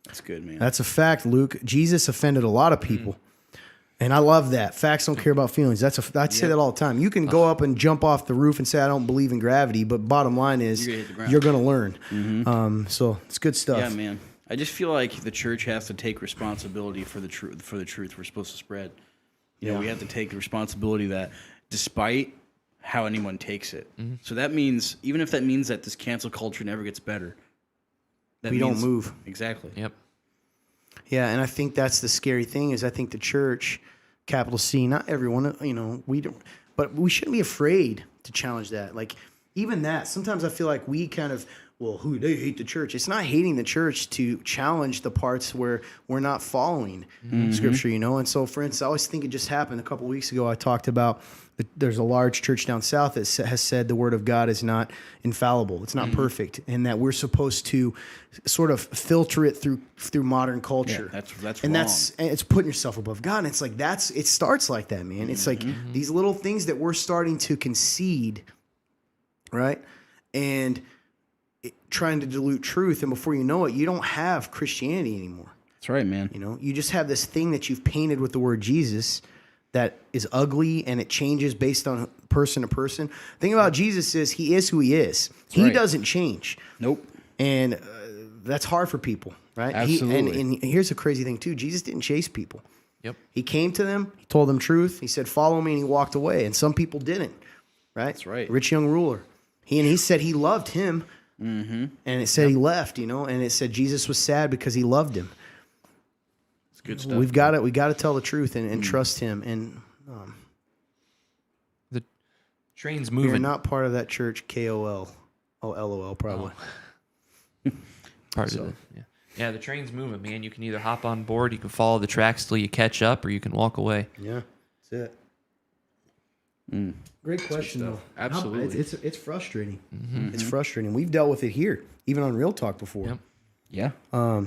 That's good, man. That's a fact, Luke. Jesus offended a lot of people. And I love that. Facts don't care about feelings. I say that all the time. You can go up and jump off the roof and say, I don't believe in gravity, but bottom line is You're gonna hit the ground. you're going to learn. So it's good stuff. Yeah, man. I just feel like the church has to take responsibility for the truth we're supposed to spread. You know, we have to take the responsibility that despite how anyone takes it. So that means, even if that means that this cancel culture never gets better, that We don't means- move. Exactly. Yep. Yeah, and I think that's the scary thing is I think the church, capital C, not everyone, we don't, but we shouldn't be afraid to challenge that. Like even that, sometimes I feel like we kind of, they hate the church. It's not hating the church to challenge the parts where we're not following Scripture, And so, for instance, I always think it just happened a couple of weeks ago. I talked about there's a large church down south that has said the Word of God is not infallible. It's not perfect, and that we're supposed to sort of filter it through modern culture. Yeah, that's and wrong. it's putting yourself above God. And it's like it starts like that, man. It's like these little things that we're starting to concede, right? And trying to dilute truth, and before you know it, you don't have Christianity anymore. That's right, man. You just have this thing that you've painted with the word Jesus that is ugly, and it changes based on person to person. The thing about Jesus is he is who he is. He right. doesn't change. Nope. And that's hard for people, right? Absolutely. And here's the crazy thing too. Jesus didn't chase people. Yep. He came to them. He told them truth. He said, follow me, and he walked away. And some people didn't, right? That's right. Rich young ruler. He said he loved him. And it said he left, and it said Jesus was sad because he loved him. It's good stuff. We got to tell the truth and trust him. And The train's we're moving. not part of that church, KOL. Oh, LOL, probably. Part of it. Yeah, the train's moving, man. You can either hop on board, you can follow the tracks till you catch up, or you can walk away. Yeah, that's it. Great question, though. Absolutely. It's frustrating. It's frustrating. We've dealt with it here, even on Real Talk before. Yep. Yeah.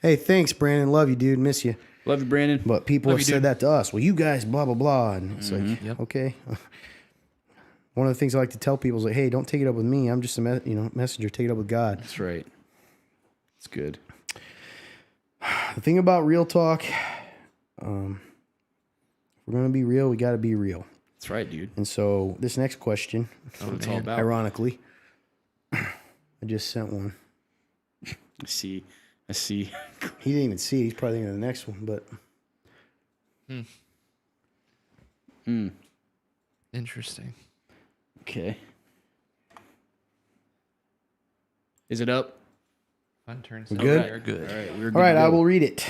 Hey, thanks, Brandon. Love you, dude. Miss you. Love you, Brandon. But people Love have you, said dude. that to us. Well, you guys, blah, blah, blah. And it's like, Yep. okay. One of the things I like to tell people is like, hey, don't take it up with me. I'm just a messenger. Take it up with God. That's right. It's good. The thing about Real Talk, if we're going to be real, we got to be real. That's right, dude. And so this next question, That's what it's all about. ironically, I just sent one. I see. He didn't even see it. He's probably thinking of the next one, but Interesting. Okay. Is it up? Fun turns. We good? You're good. All right. We're good all right, to I go. will read it.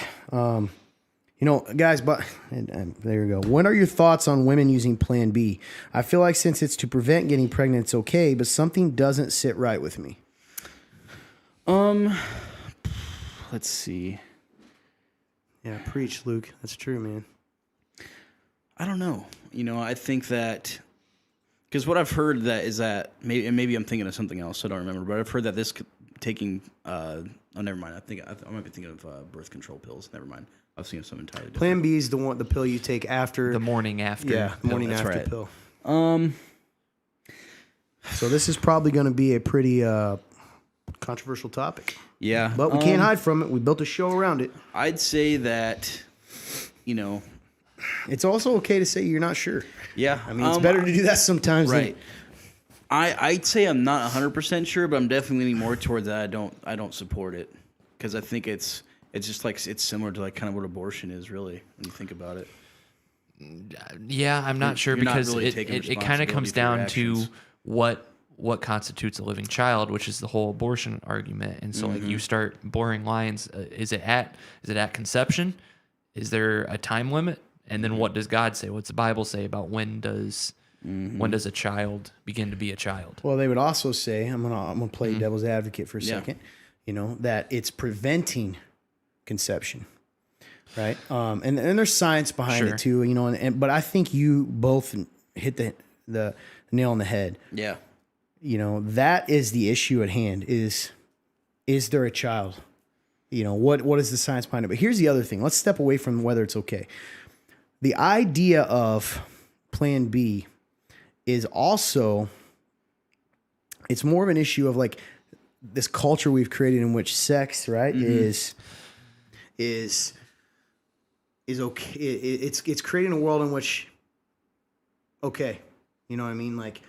Guys, but and there you go. What are your thoughts on women using Plan B? I feel like since it's to prevent getting pregnant, it's okay, but something doesn't sit right with me. Let's see. Yeah, preach, Luke. That's true, man. I don't know. I think that because what I've heard is that maybe I'm thinking of something else. I don't remember, but I've heard that this taking. Never mind. I might be thinking of birth control pills. Never mind. I was thinking of something entirely different. Plan B is the pill you take after The morning after. Yeah, the morning that's after right. pill. Um, So this is probably going to be a pretty controversial topic, yeah, but we can't hide from it. We built a show around it. I'd say that, it's also okay to say you're not sure. Yeah, I mean, it's better to do that sometimes. Right. I'd say I'm not 100% sure, but I'm definitely leaning more towards that. I don't support it because I think it's just like it's similar to like kind of what abortion is really when you think about it. Yeah, I'm not sure you're not because really it taking kind of comes responsibility for your down to actions. what constitutes a living child, which is the whole abortion argument. And so like you start boring lines. Is it at conception? Is there a time limit? And then what does God say? What's the Bible say about when does a child begin to be a child? Well, they would also say, I'm gonna play devil's advocate for a second. You know, that it's preventing conception, right? And there's science behind Sure. it too. You know, but I think you both hit the nail on the head. Yeah. You know, that is the issue at hand. Is there a child? You know, what is the science behind it? But here's the other thing. Let's step away from whether it's okay. The idea of Plan B is also, it's more of an issue of like this culture we've created in which sex, right, is okay. It's creating a world in which, okay, you know what I mean? Like,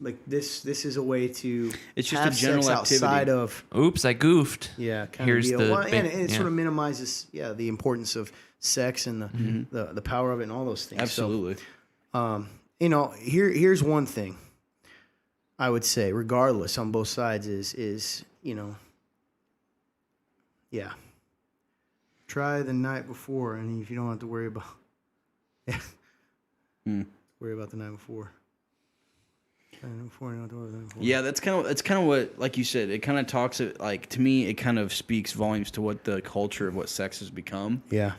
like this is a way to It's just have a general sex activity. outside of, Oops, I goofed. yeah, kind Here's of deal. the Well, big- and it yeah. sort of minimizes, the importance of sex and the power of it and all those things. Absolutely. So, you know, here's one thing I would say, regardless on both sides, is you know, try the night before, and if you don't have to worry about, worry about the night before. Try the night before, you don't have to worry about the night before. Yeah, that's kind of what, like you said, it kind of talks like, to me it kind of speaks volumes to what the culture of what sex has become. Yeah.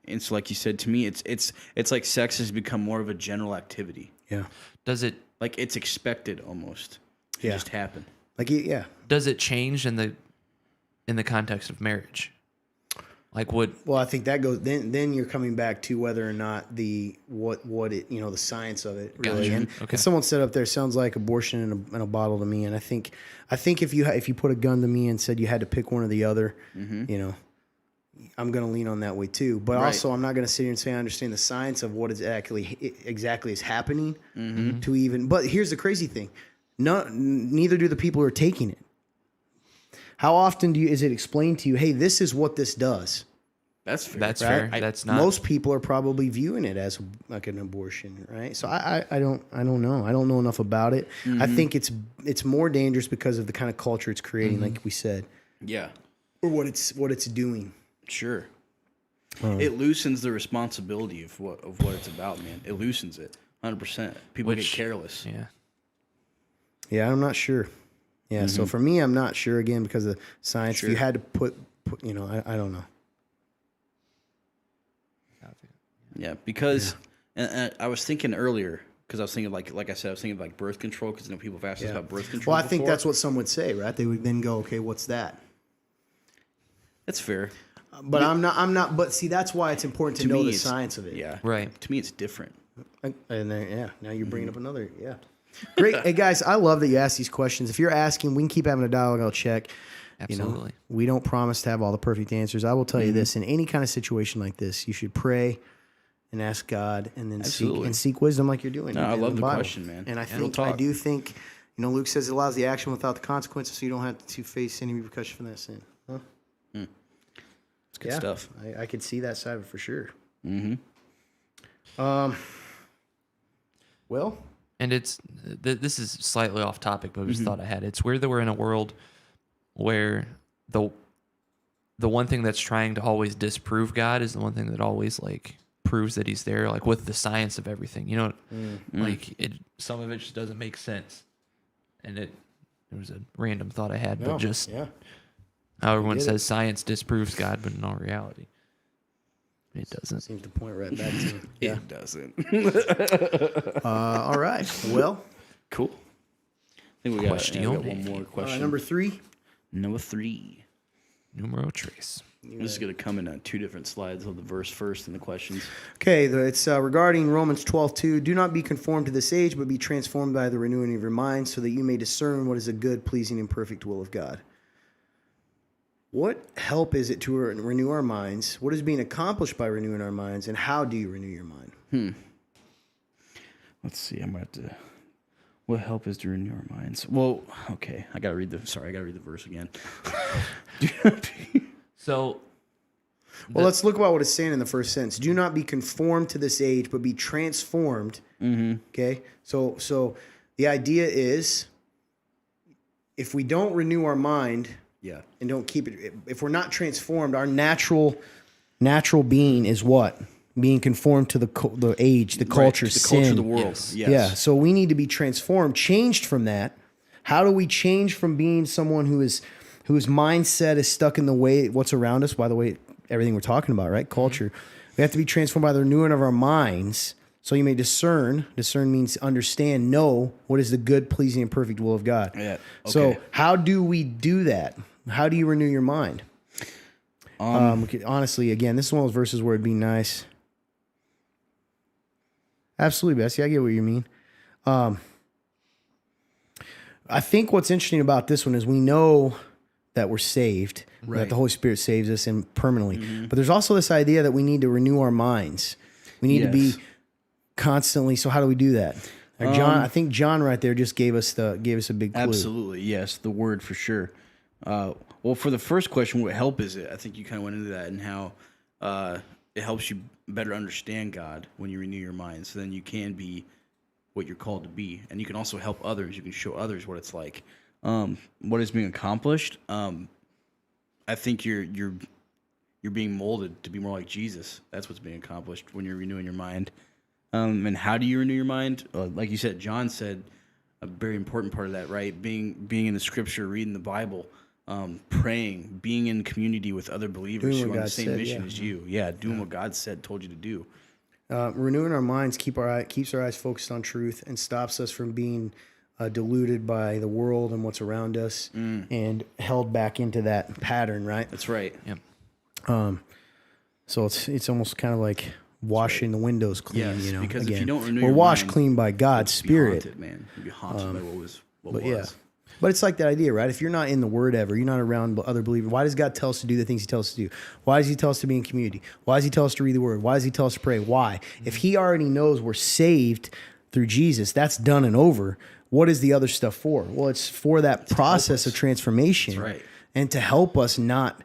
And so, like you said, to me, it's like sex has become more of a general activity. Yeah. Does it Like it's expected almost to Yeah. just happen. Like, yeah. change in the context of marriage? Like Well, I think that goes. Then you're coming back to whether or not what it, you know, the science of it really. Gotcha. And, Okay. and someone said up there, sounds like abortion in a bottle to me. And I think if you put a gun to me and said you had to pick one or the other, you know, I'm going to lean on that way too. But Right. also, I'm not going to sit here and say I understand the science of what is exactly is happening to even. But here's the crazy thing: neither do the people who are taking it. How often is it explained to you? Hey, this is what this does. That's fair. that's Right? fair. That's not Most people are probably viewing it as like an abortion, right? So I don't know. I don't know enough about it. I think it's more dangerous because of the kind of culture it's creating, like we said, Yeah, or what it's doing. sure. It loosens the responsibility of what it's about, man. It loosens it 100%. People get careless. Yeah. Yeah, I'm not sure. Yeah, so for me, I'm not sure again because of science. Sure. If you had to put you know, I don't know. Yeah, because and I was thinking earlier because I was thinking like I said, I was thinking like birth control because you know people have asked us about birth control. Well, I think before. that's what some would say, right? They would then go, okay, what's that? That's fair. But I'm not. But see, that's why it's important to know me, the it's- science of it. Yeah, Right. To me, it's different. And then, now you're bringing up another, Great. Hey, guys, I love that you ask these questions. If you're asking, we can keep having a dialogue. I'll check. You know, Absolutely. we don't promise to have all the perfect answers. I will tell you this: in any kind of situation like this, you should pray and ask God, and then Absolutely. seek wisdom, like you're doing. No, I in love the Bible. question, man. And I Real talk. do think, you know, Luke says it allows the action without the consequences, so you don't have to face any repercussion from that sin. Huh? It's good stuff. I could see that side of it for sure. Well, And it's this is slightly off topic, but I just thought I had. It's weird that we're in a world where the one thing that's trying to always disprove God is the one thing that always like proves that He's there. Like with the science of everything, you know, like some of it just doesn't make sense. And it was a random thought I had, but just how everyone get it. says science disproves God, but in all reality, it doesn't. seems to point right back to him. Yeah. It doesn't. All right. Well, Cool. I think we got Question. one more question. number 3. Number 3. Numero tres. This is going to come in on 2 different slides of the verse first and the questions. Okay, it's regarding Romans 12:2. Do not be conformed to this age, but be transformed by the renewing of your mind, so that you may discern what is a good, pleasing, and perfect will of God. What help is it to renew our minds? What is being accomplished by renewing our minds, and how do you renew your mind? Let's see. I'm going to have to. What help is to renew our minds? Well, okay. I got to read the verse again. So, Well, let's look about what it's saying in the first sentence. Do not be conformed to this age, but be transformed. Okay? So the idea is if we don't renew our mind Yeah. and don't keep it, if we're not transformed, our natural being is what? Being conformed to the age, the culture, the sin. culture of the world. Yes. Yes. Yeah, so we need to be transformed, changed from that. How do we change from being someone whose mindset is stuck in the way what's around us? By the way, everything we're talking about, right? Culture. We have to be transformed by the renewing of our minds, so you may discern. Discern means understand, know what is the good, pleasing, and perfect will of God. Yeah. So Okay. how do we do that? How do you renew your mind? Honestly, again, this is one of those verses where it'd be nice. Absolutely, Bessie. I get what you mean. I think what's interesting about this one is we know that we're saved, that the Holy Spirit saves us and permanently. But there's also this idea that we need to renew our minds. We need to be Yes. constantly. So how do we do that? John, I think John right there just gave us a big clue. Absolutely, yes, the word for sure. Well, for the first question, what help is it? I think you kind of went into that and how it helps you better understand God when you renew your mind. So then you can be what you're called to be, and you can also help others. You can show others what it's like. What is being accomplished? I think you're being molded to be more like Jesus. That's what's being accomplished when you're renewing your mind. And how do you renew your mind? Like you said, John said a very important part of that, right? Being in the Scripture, reading the Bible, praying, being in community with other believers Doing who what are on the God same said, mission yeah. as you. Yeah, doing what God said, told you to do. Renewing our minds keeps our eyes focused on truth and stops us from being deluded by the world and what's around us and held back into that pattern, right? That's right. Yep. So it's almost kind of like washing the windows clean, Yes, you know. because if again. you don't renew we're your washed mind, clean by God's You'd be Spirit. haunted, man. You'd be haunted by what was. But yeah. But it's like that idea, right? If you're not in the Word ever, you're not around other believers. Why does God tell us to do the things He tells us to do? Why does He tell us to be in community? Why does He tell us to read the Word? Why does He tell us to pray? Why? If He already knows we're saved through Jesus, that's done and over. What is the other stuff for? Well, it's for that process of transformation, That's right. and to help us not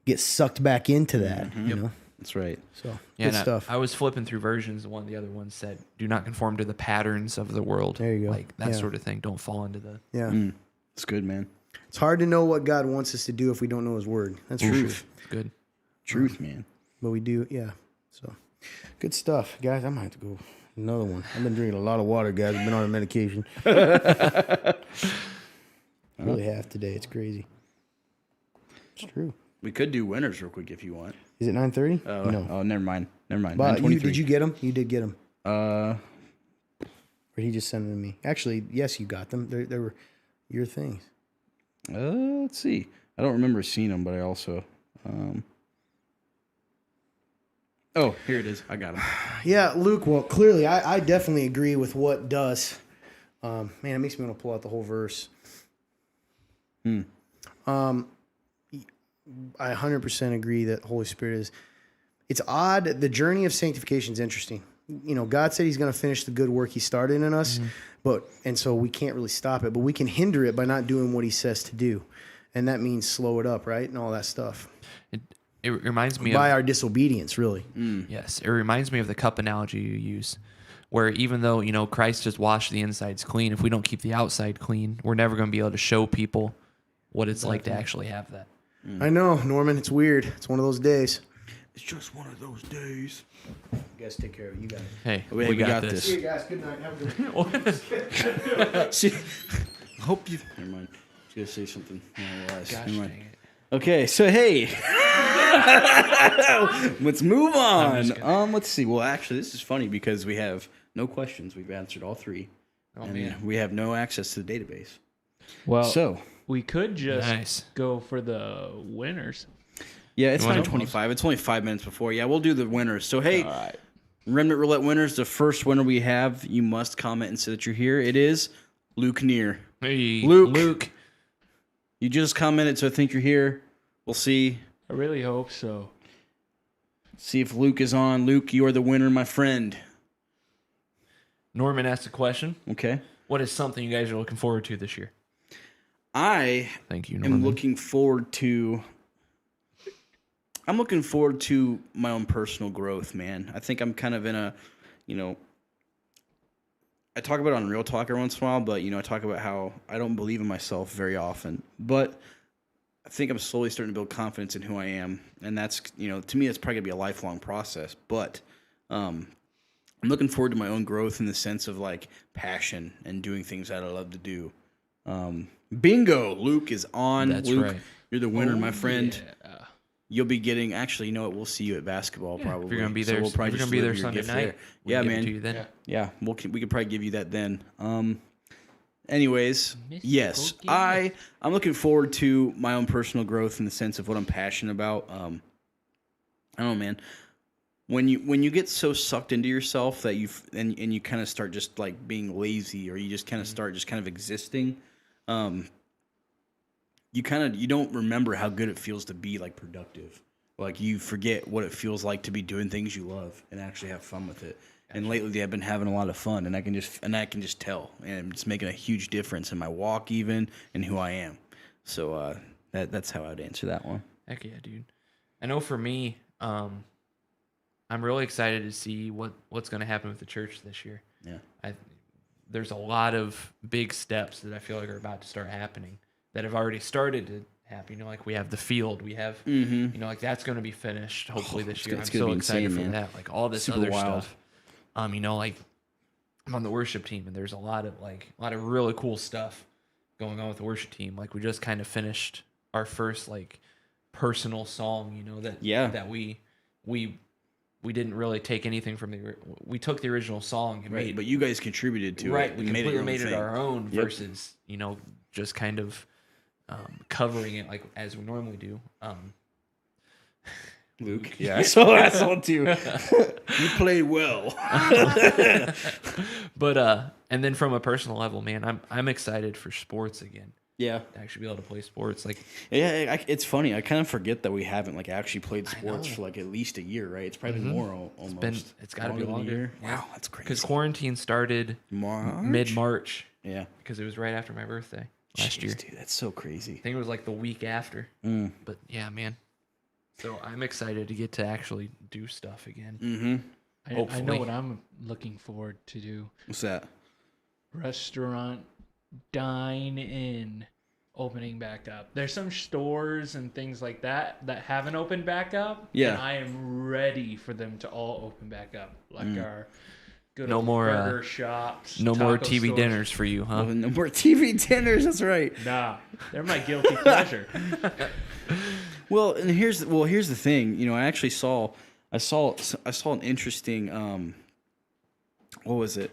get sucked back into that. You know, That's right. so Yeah, good and stuff. I was flipping through versions. One of the other ones said, "Do not conform to the patterns of the world." There you go. Like that Yeah. sort of thing. Don't fall into the. Yeah, It's good, man. it's hard to know what God wants us to do if we don't know His Word. That's truth. Good. Truth, man. But we do, yeah. So good stuff, guys. I might have to go another one. I've been drinking a lot of water, guys. I've been on a medication. Really have today. It's crazy. It's true. We could do winners real quick if you want. Is it 9:30? No. Oh, never mind. Never mind. But 9:23. did you get them? You did get them. Uh, Or he just sent them to me. Actually, yes, you got them. They were your things. let's see. I don't remember seeing them, but I also. Oh, here it is. I got them. Yeah, Luke. Well, clearly, I definitely agree with what does. Man, it makes me want to pull out the whole verse. I 100% agree that Holy Spirit is. It's odd. The journey of sanctification is interesting. You know, God said He's going to finish the good work He started in us, and so we can't really stop it, but we can hinder it by not doing what He says to do, and that means slow it up, right, and all that stuff It reminds me by of our disobedience, really. yes. It reminds me of the cup analogy you use, where even though Christ just washed the insides clean, if we don't keep the outside clean, we're never going to be able to show people what it's like to actually have that. I know, Norman. It's weird. It's one of those days. It's just one of those days. You guys take care of it. You guys. Hey, We got this. See you guys. Good night. Have a good See, I hope you. Never mind. I was gonna say something. No, Gosh, Never mind. dang it. Okay, so hey, let's move on. Let's see. Well, actually, this is funny because we have no questions. We've answered all three, and man. we have no access to the database. Well, So we could just Nice. go for the winners. yeah, it's You wanna- 9:25. It's only 5 minutes before. Yeah, we'll do the winners. So hey, All right. Remnant Roulette winners. The first winner we have. You must comment and say that you're here. It is Luke Neer. Hey, Luke. You just commented, so I think you're here. We'll see. I really hope so. See if Luke is on. Luke, you are the winner, my friend. Norman asked a question. Okay. What is something you guys are looking forward to this year? I Thank you, am Norman. looking forward to. I'm looking forward to my own personal growth, man. I think I'm kind of in a, I talk about it on Real Talk every once in a while, but I talk about how I don't believe in myself very often. But I think I'm slowly starting to build confidence in who I am, and that's to me that's probably gonna be a lifelong process. But I'm looking forward to my own growth in the sense of like passion and doing things that I love to do. Bingo, Luke is on. That's Luke, right. you're the winner, my friend. Yeah. You'll be getting. Actually, you know what? We'll see you at basketball probably. If you're gonna be So there, we'll probably if you're just gonna be there deliver your Sunday gift night. there. we'll Yeah, give it man. to you then. Yeah. Yeah, we could probably give you that then. Anyways, yes, Mystical gift. I'm looking forward to my own personal growth in the sense of what I'm passionate about. I don't know, man. When you get so sucked into yourself that and you kind of start just like being lazy, or you just kind of start just kind of existing, you don't remember how good it feels to be like productive. Like you forget what it feels like to be doing things you love and actually have fun with it. And lately, I've been having a lot of fun, and I can just tell, and it's making a huge difference in my walk, even, and who I am. So that's how I'd answer that one. Heck yeah, dude. I know for me, I'm really excited to see what's going to happen with the church this year. Yeah, There's a lot of big steps that I feel like are about to start happening that have already started to happen. Like we have the field, we have, like that's going to be finished hopefully this year. I'm it's gonna so be excited insane, for man. that. Like all this Super other wild. stuff. Like I'm on the worship team, and there's a lot of really cool stuff going on with the worship team. Like we just kind of finished our first like personal song, that we didn't really take anything from we took the original song and right. made But you guys contributed to right. it. We and completely made it made it our own Yep. versus just kind of covering it like as we normally do. Luke. Yeah, I saw too. You played well. But and then from a personal level, man, I'm excited for sports again. Yeah. To actually be able to play sports, like It's funny. I kind of forget that we haven't like actually played sports know. for like at least a year, right? It's probably been more almost. it's got to be than a longer. year. Yeah. Wow, that's crazy. Because quarantine started March? mid-March Yeah. because it was right after my birthday last Jeez, year. dude, that's so crazy. I think it was like the week after. But yeah, man. So I'm excited to get to actually do stuff again. Mm-hmm. I Hopefully. know what I'm looking forward to do. What's that? Restaurant dine-in opening back up. There's some stores and things like that haven't opened back up. Yeah. And I am ready for them to all open back up. Like our good No old more, burger shops. No more taco TV stores. dinners for you, huh? Oh, no more TV dinners. That's right. Nah, they're my guilty pleasure. Well, and here's the thing. I actually saw an interesting. What was it?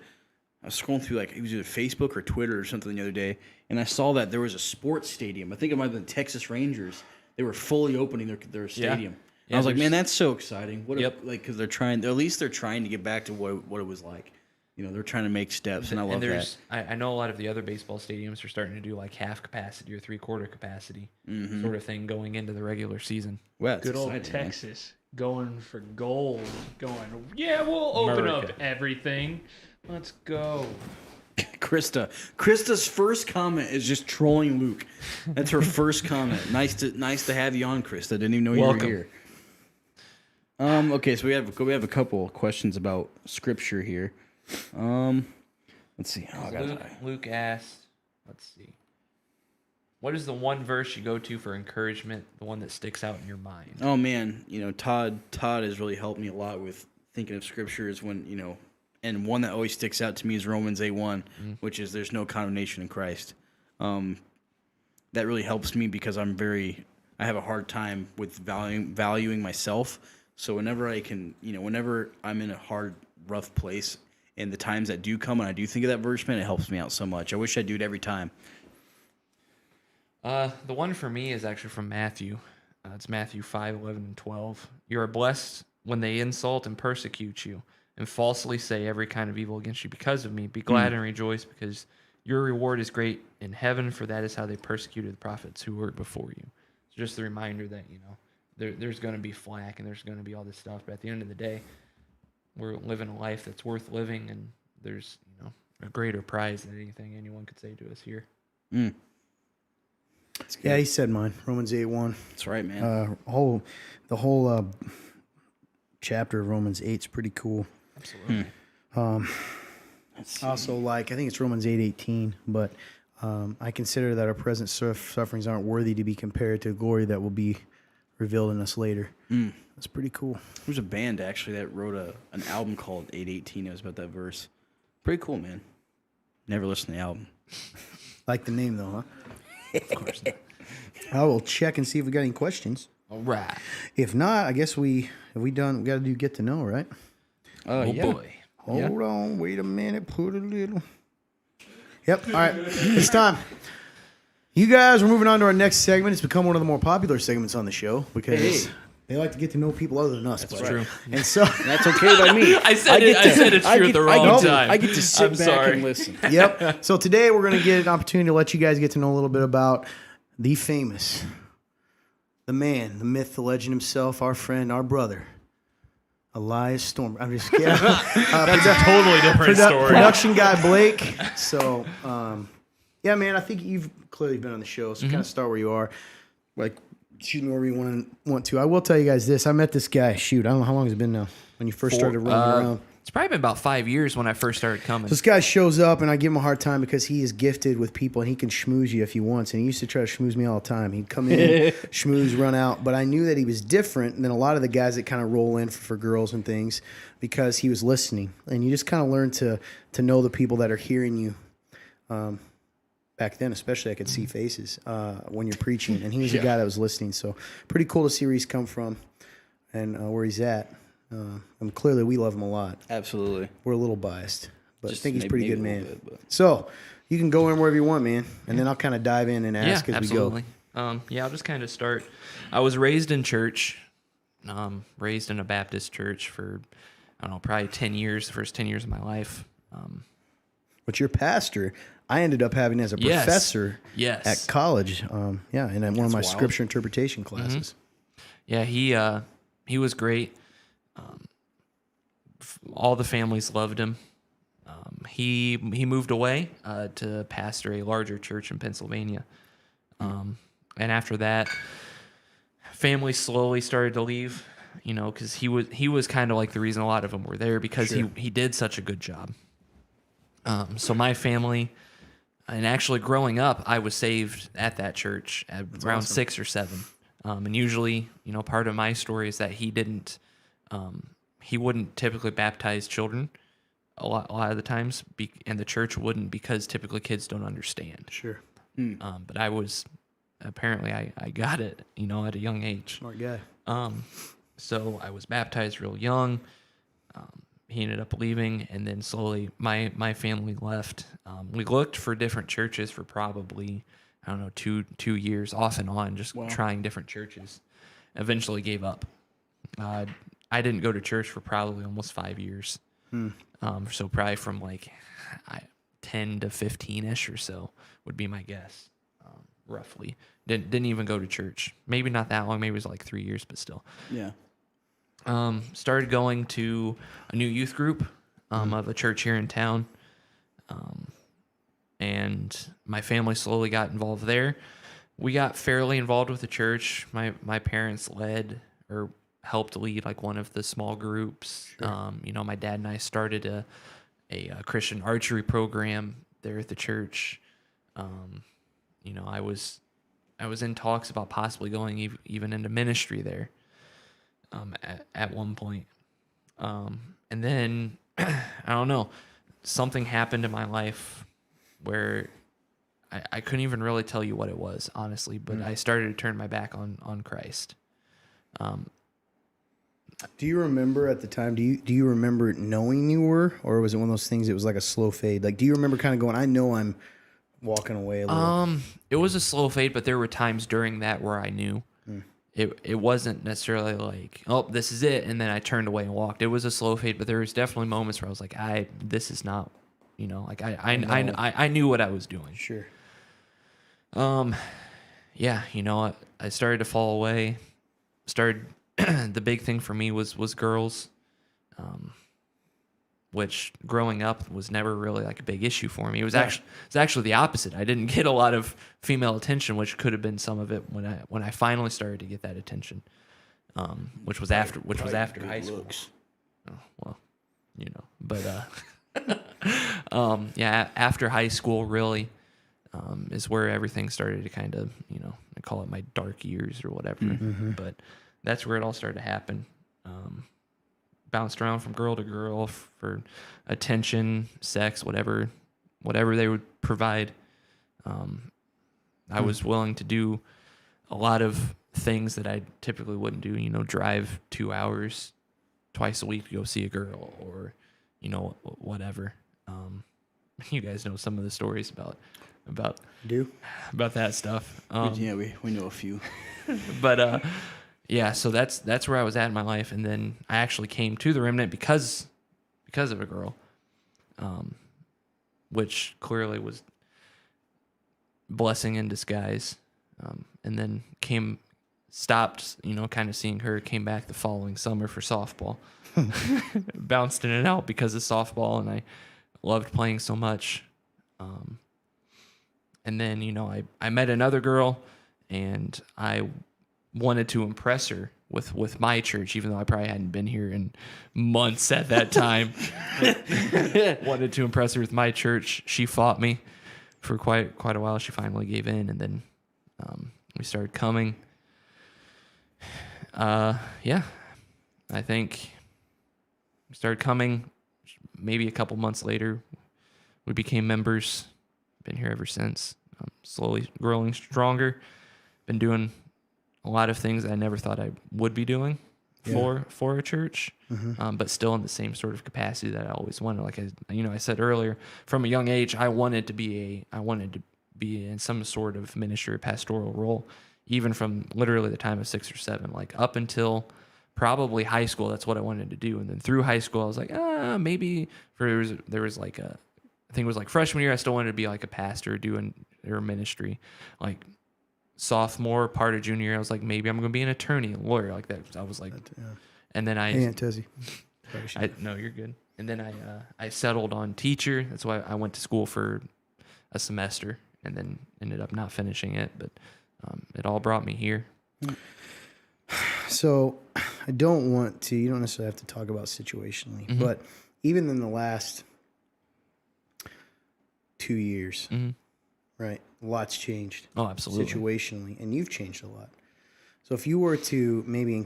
I was scrolling through it was either Facebook or Twitter or something the other day, and I saw that there was a sports stadium. I think it might have been the Texas Rangers. They were fully opening their stadium. Yeah, I was like, there's- man, that's so exciting. What? Yep. Because they're trying. At least they're trying to get back to what it was like. They're trying to make steps, and I love that. I know a lot of the other baseball stadiums are starting to do like half capacity or 3/4 capacity sort of thing going into the regular season. Well, it's Good old exciting, man. Texas going for gold. Yeah, we'll open America. up everything. Let's go. Krista's first comment is just trolling Luke. That's her first comment. Nice to have you on, Krista. Didn't even know you Welcome. were here. Okay, so we have a couple of questions about scripture here. Let's see. Oh, I got Luke asked, let's see. What is the one verse you go to for encouragement, the one that sticks out in your mind? Oh man, Todd has really helped me a lot with thinking of scriptures when, and one that always sticks out to me is Romans 8:1, which is there's no condemnation in Christ. That really helps me because I have a hard time with valuing myself. So whenever whenever I'm in a hard, rough place, and the times that do come and I do think of that verse, man, it helps me out so much. I wish I'd do it every time. The one for me is actually from Matthew. It's Matthew 5:11 and 12. You are blessed when they insult and persecute you and falsely say every kind of evil against you because of me. Be glad and rejoice because your reward is great in heaven, for that is how they persecuted the prophets who were before you. So just a reminder that, there's going to be flack and there's going to be all this stuff. But at the end of the day, we're living a life that's worth living, and there's a greater prize than anything anyone could say to us here. Yeah, he said mine. Romans 8:1. That's right, man. The whole chapter of Romans 8 is pretty cool. Absolutely. Also, I think it's Romans 8:18, but I consider that our present sufferings aren't worthy to be compared to the glory that will be revealed in us later. That's pretty cool. There's a band actually that wrote an album called 818. It was about that verse. Pretty cool, man. Never listened to the album. Like the name, though, huh? Of course not. I will check and see if we got any questions. All right. If not, I guess we got to do get to know, right? Oh yeah. boy. Hold on, wait a minute, put a little. Yep, all right, it's time. You guys, we're moving on to our next segment. It's become one of the more popular segments on the show because they like to get to know people other than us. That's true. And so, That's okay by me. I said it's true at the wrong time. I get to sit I'm back sorry. and listen. yep. So today we're going to get an opportunity to let you guys get to know a little bit about the famous, the man, the myth, the legend himself, our friend, our brother, Elias Storm. I'm just kidding. That's a totally different story. Production guy Blake. So, yeah, man, I think you've clearly been on the show. So kind of start where you are. Shoot me wherever you want to. I will tell you guys this. I met this guy. Shoot, I don't know how long it's been now when you first started running around. It's probably been about 5 years when I first started coming. This guy shows up, and I give him a hard time because he is gifted with people, and he can schmooze you if he wants. And he used to try to schmooze me all the time. He'd come in, schmooze, run out. But I knew that he was different than a lot of the guys that kind of roll in for girls and things because he was listening. And you just kind of learn to know the people that are hearing you. Back then, especially, I could see faces when you're preaching. And he was the guy that was listening. So pretty cool to see where he's come from and where he's at. And clearly, we love him a lot. Absolutely. We're a little biased, but Just I think he's a maybe pretty good a man. little bit, but- So you can go in wherever you want, man, and then I'll kind of dive in and ask as absolutely. we go. I'll just kind of start. I was raised in church, raised in a Baptist church for, I don't know, probably 10 years, the first 10 years of my life. But your pastor, I ended up having as a Yes. professor Yes. at college. And in one of my wild. scripture interpretation classes. Yeah, he was great. All the families loved him. He moved away to pastor a larger church in Pennsylvania. And after that, families slowly started to leave, because he was kind of like the reason a lot of them were there because he did such a good job. So my family, and actually growing up, I was saved at that church at around 6 or 7. And usually, part of my story is that he wouldn't typically baptize children a lot of the times, and the church wouldn't because typically kids don't understand. Sure. But I got it, at a young age. Smart guy. So I was baptized real young. He ended up leaving, and then slowly my family left. We looked for different churches for probably, I don't know, two years off and on, just trying different churches. Eventually gave up. I didn't go to church for probably almost 5 years. So probably from 10 to 15-ish or so would be my guess, roughly. Didn't even go to church. Maybe not that long. Maybe it was 3 years, but still. Yeah. Started going to a new youth group of a church here in town. And my family slowly got involved there. We got fairly involved with the church. My parents led or helped lead one of the small groups. Sure. My dad and I started a Christian archery program there at the church. I was in talks about possibly going even into ministry there. At one point. And then, I don't know, something happened in my life where I couldn't even really tell you what it was, honestly, but I started to turn my back on Christ. Do you remember at the time, do you remember knowing you were, or was it one of those things that was like a slow fade? Do you remember kind of going, I know I'm walking away a little? It was a slow fade, but there were times during that where I knew. It wasn't necessarily oh, this is it, and then I turned away and walked. It was a slow fade, but there was definitely moments where I was like, this is not, I knew what I was doing. Sure. Yeah, I started to fall away. The big thing for me was girls. which growing up was never really like a big issue for me. It was actually the opposite. I didn't get a lot of female attention, which could have been some of it when I finally started to get that attention, which was after high school. Oh, well, but yeah, after high school really is where everything started to kind of, I call it my dark years or whatever. But that's where it all started to happen. Bounced around from girl to girl for attention, sex, whatever they would provide. I was willing to do a lot of things that I typically wouldn't do. Drive 2 hours twice a week to go see a girl, or whatever. You guys know some of the stories about that stuff. Yeah, we know a few. But yeah, so that's where I was at in my life, and then I actually came to the Remnant because of a girl, which clearly was blessing in disguise, and then stopped, kind of seeing her, came back the following summer for softball, bounced in and out because of softball, and I loved playing so much. And then, I met another girl, and I wanted to impress her with my church, even though I probably hadn't been here in months at that time. Wanted to impress her with my church. She fought me for quite a while. She finally gave in, and then we started coming. Yeah, I think we started coming. Maybe a couple months later, we became members. Been here ever since. Slowly growing stronger. Been doing a lot of things I never thought I would be doing for a church, but still in the same sort of capacity that I always wanted. Like I said earlier, from a young age, I wanted to be in some sort of ministry or pastoral role, even from literally the time of 6 or 7, like up until probably high school. That's what I wanted to do, and then through high school, I was like, maybe there was like I think it was like freshman year, I still wanted to be like a pastor doing their ministry. Like sophomore, part of junior year, I was like, maybe I'm going to be an attorney, a lawyer, like that. I was like, and then Hey, Aunt Tezzy. no, you're good. And then I settled on teacher. That's why I went to school for a semester, and then ended up not finishing it. But it all brought me here. So I don't want to, you don't necessarily have to talk about situationally, but even in the last 2 years, right? A lot's changed. Oh, absolutely. Situationally, and you've changed a lot. So if you were to maybe,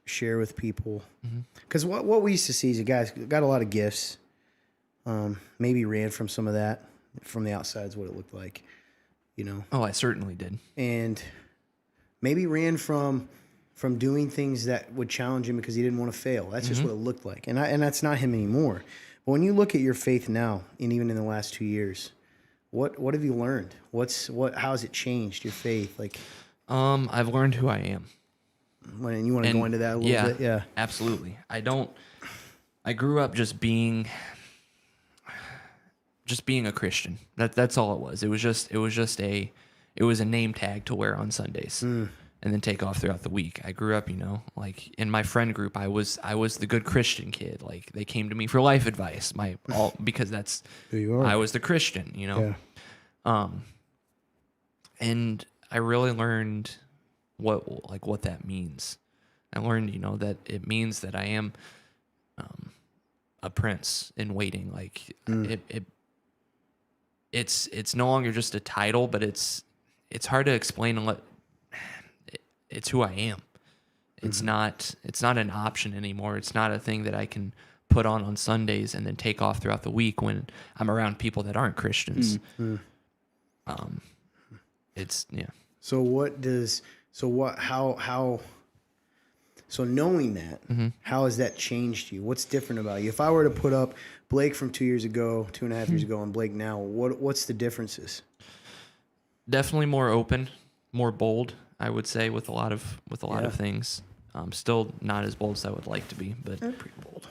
share with people, because what we used to see is a guy got a lot of gifts, maybe ran from some of that from the outside is what it looked like, Oh, I certainly did. and maybe ran from doing things that would challenge him because he didn't want to fail. That's just what it looked like, and that's not him anymore. But when you look at your faith now, and even in the last 2 years, what have you learned? How has it changed your faith? Like, I've learned who I am. When you want to go into that a little bit, yeah, absolutely. I grew up just being a Christian. That's all it was. It was a name tag to wear on Sundays. And then take off throughout the week. I grew up, like in my friend group, I was the good Christian kid. Like they came to me for life advice. Because that's who you are. I was the Christian, Yeah. And I really learned what that means. I learned, that it means that I am a prince in waiting. Like it's no longer just a title, but it's hard to explain it's who I am. It's not an option anymore. It's not a thing that I can put on Sundays and then take off throughout the week when I'm around people that aren't Christians. It's So knowing that, how has that changed you? What's different about you? If I were to put up Blake from 2 years ago, 2.5 years ago, and Blake now, what's the differences? Definitely more open, more bold, I would say, with a lot of things. Still not as bold as I would like to be, but Pretty bold.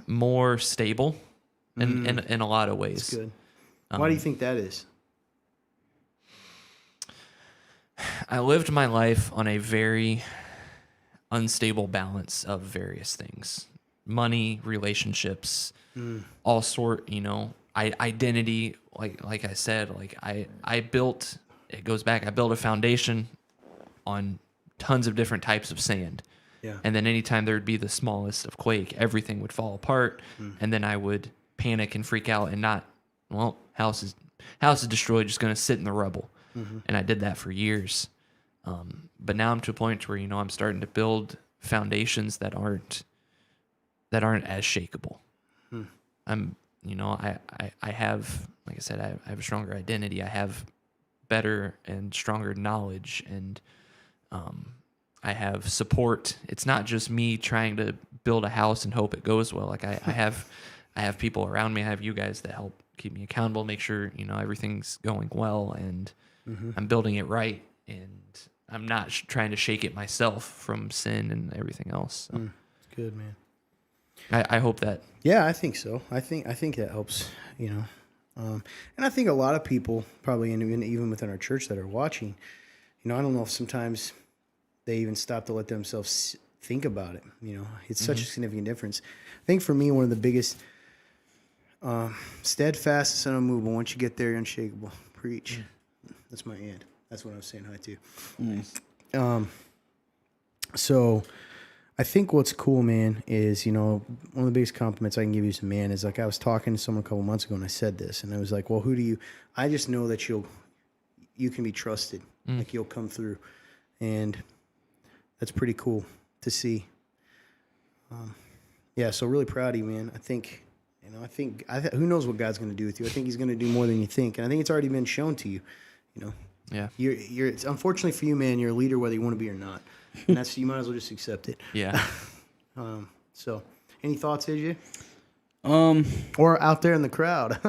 More stable in a lot of ways. That's good. Why do you think that is? I lived my life on a very unstable balance of various things, money, relationships, all sort, identity. Like I said, like I built, it goes back, I built a foundation on tons of different types of sand. Yeah. And then anytime there would be the smallest of quake, everything would fall apart. And then I would panic and freak out and not, well, house is destroyed, just going to sit in the rubble. And I did that for years. But now I'm to a point where, I'm starting to build foundations that aren't as shakable. I'm, I have, like I said, I have a stronger identity. I have better and stronger knowledge, and I have support. It's not just me trying to build a house and hope it goes well. Like I have people around me. I have you guys that help keep me accountable, make sure, everything's going well, and I'm building it right. And I'm not trying to shake it myself from sin and everything else. So It's good, man. I hope that. Yeah, I think so. I think that helps, and I think a lot of people probably, even within our church that are watching, I don't know if sometimes they even stop to let themselves think about it. It's such a significant difference. I think for me, one of the biggest, steadfast and unmovable. Once you get there, you're unshakable. Preach. That's my aunt. That's what I was saying hi to. Nice. So I think what's cool, man, is, one of the biggest compliments I can give you as a man is, like, I was talking to someone a couple months ago and I said this, and I was like, well, I just know that you can be trusted. Like, you'll come through. And that's pretty cool to see. Yeah. So really proud of you, man. I think, who knows what God's going to do with you? I think he's going to do more than you think. And I think it's already been shown to you, Yeah. It's unfortunately for you, man, you're a leader whether you want to be or not. And you might as well just accept it. Yeah. So any thoughts, AJ? Or out there in the crowd?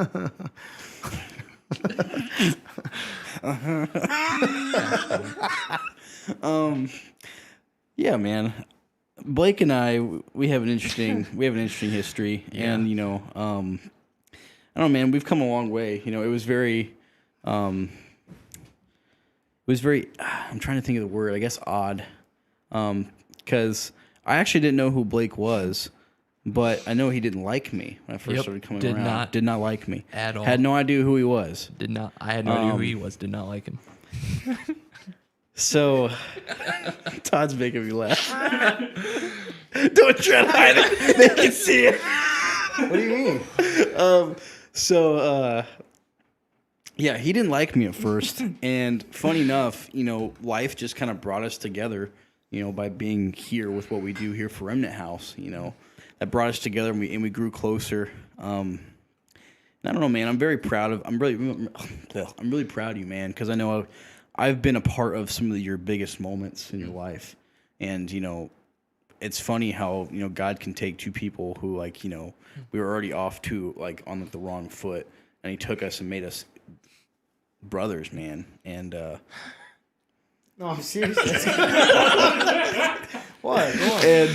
Yeah, man. Blake and I, we have an interesting history, and I don't know, man. We've come a long way. It was very, I'm trying to think of the word. I guess odd, because I actually didn't know who Blake was, but I know he didn't like me when I first started coming around. Did not like me At all. Had no idea who he was. I had no idea who he was. Did not like him. So, Todd's making me laugh. Don't try to hide it. They can see it. What do you mean? Yeah, he didn't like me at first. And funny enough, life just kind of brought us together, by being here with what we do here for Remnant House, that brought us together, and we grew closer. And I don't know, man, I'm really proud of you, man, because I know I've been a part of some of your biggest moments in your life. And, it's funny how, God can take two people who, like, we were already off to, like, on the wrong foot, and he took us and made us brothers, man. And No, I'm serious. What? Go on. and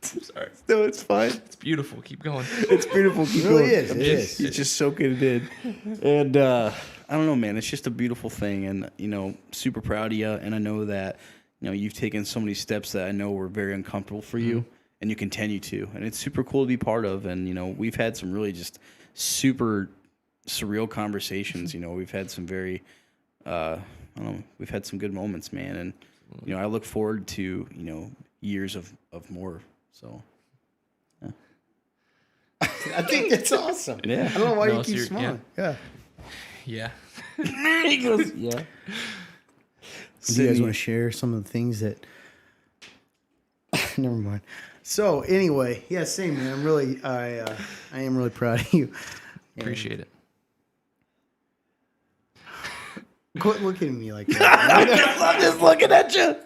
Sorry. no, it's fine. It's beautiful. Keep going. It's beautiful. It really is. It is. He's just soaking it in. And I don't know, man. It's just a beautiful thing, and super proud of you. And I know that you've taken so many steps that I know were very uncomfortable for you, and you continue to. And it's super cool to be part of. And we've had some really just super surreal conversations. We've had some very, we've had some good moments, man. And I look forward to years of more. So. I think that's awesome. Yeah. I don't know why No, you keep so smiling. Yeah. Yeah. He goes, yeah. Do you guys want to share some of the things that? Never mind. So anyway, yeah, same man. I am really proud of you. Appreciate it. Quit looking at me like that. I'm just looking at you.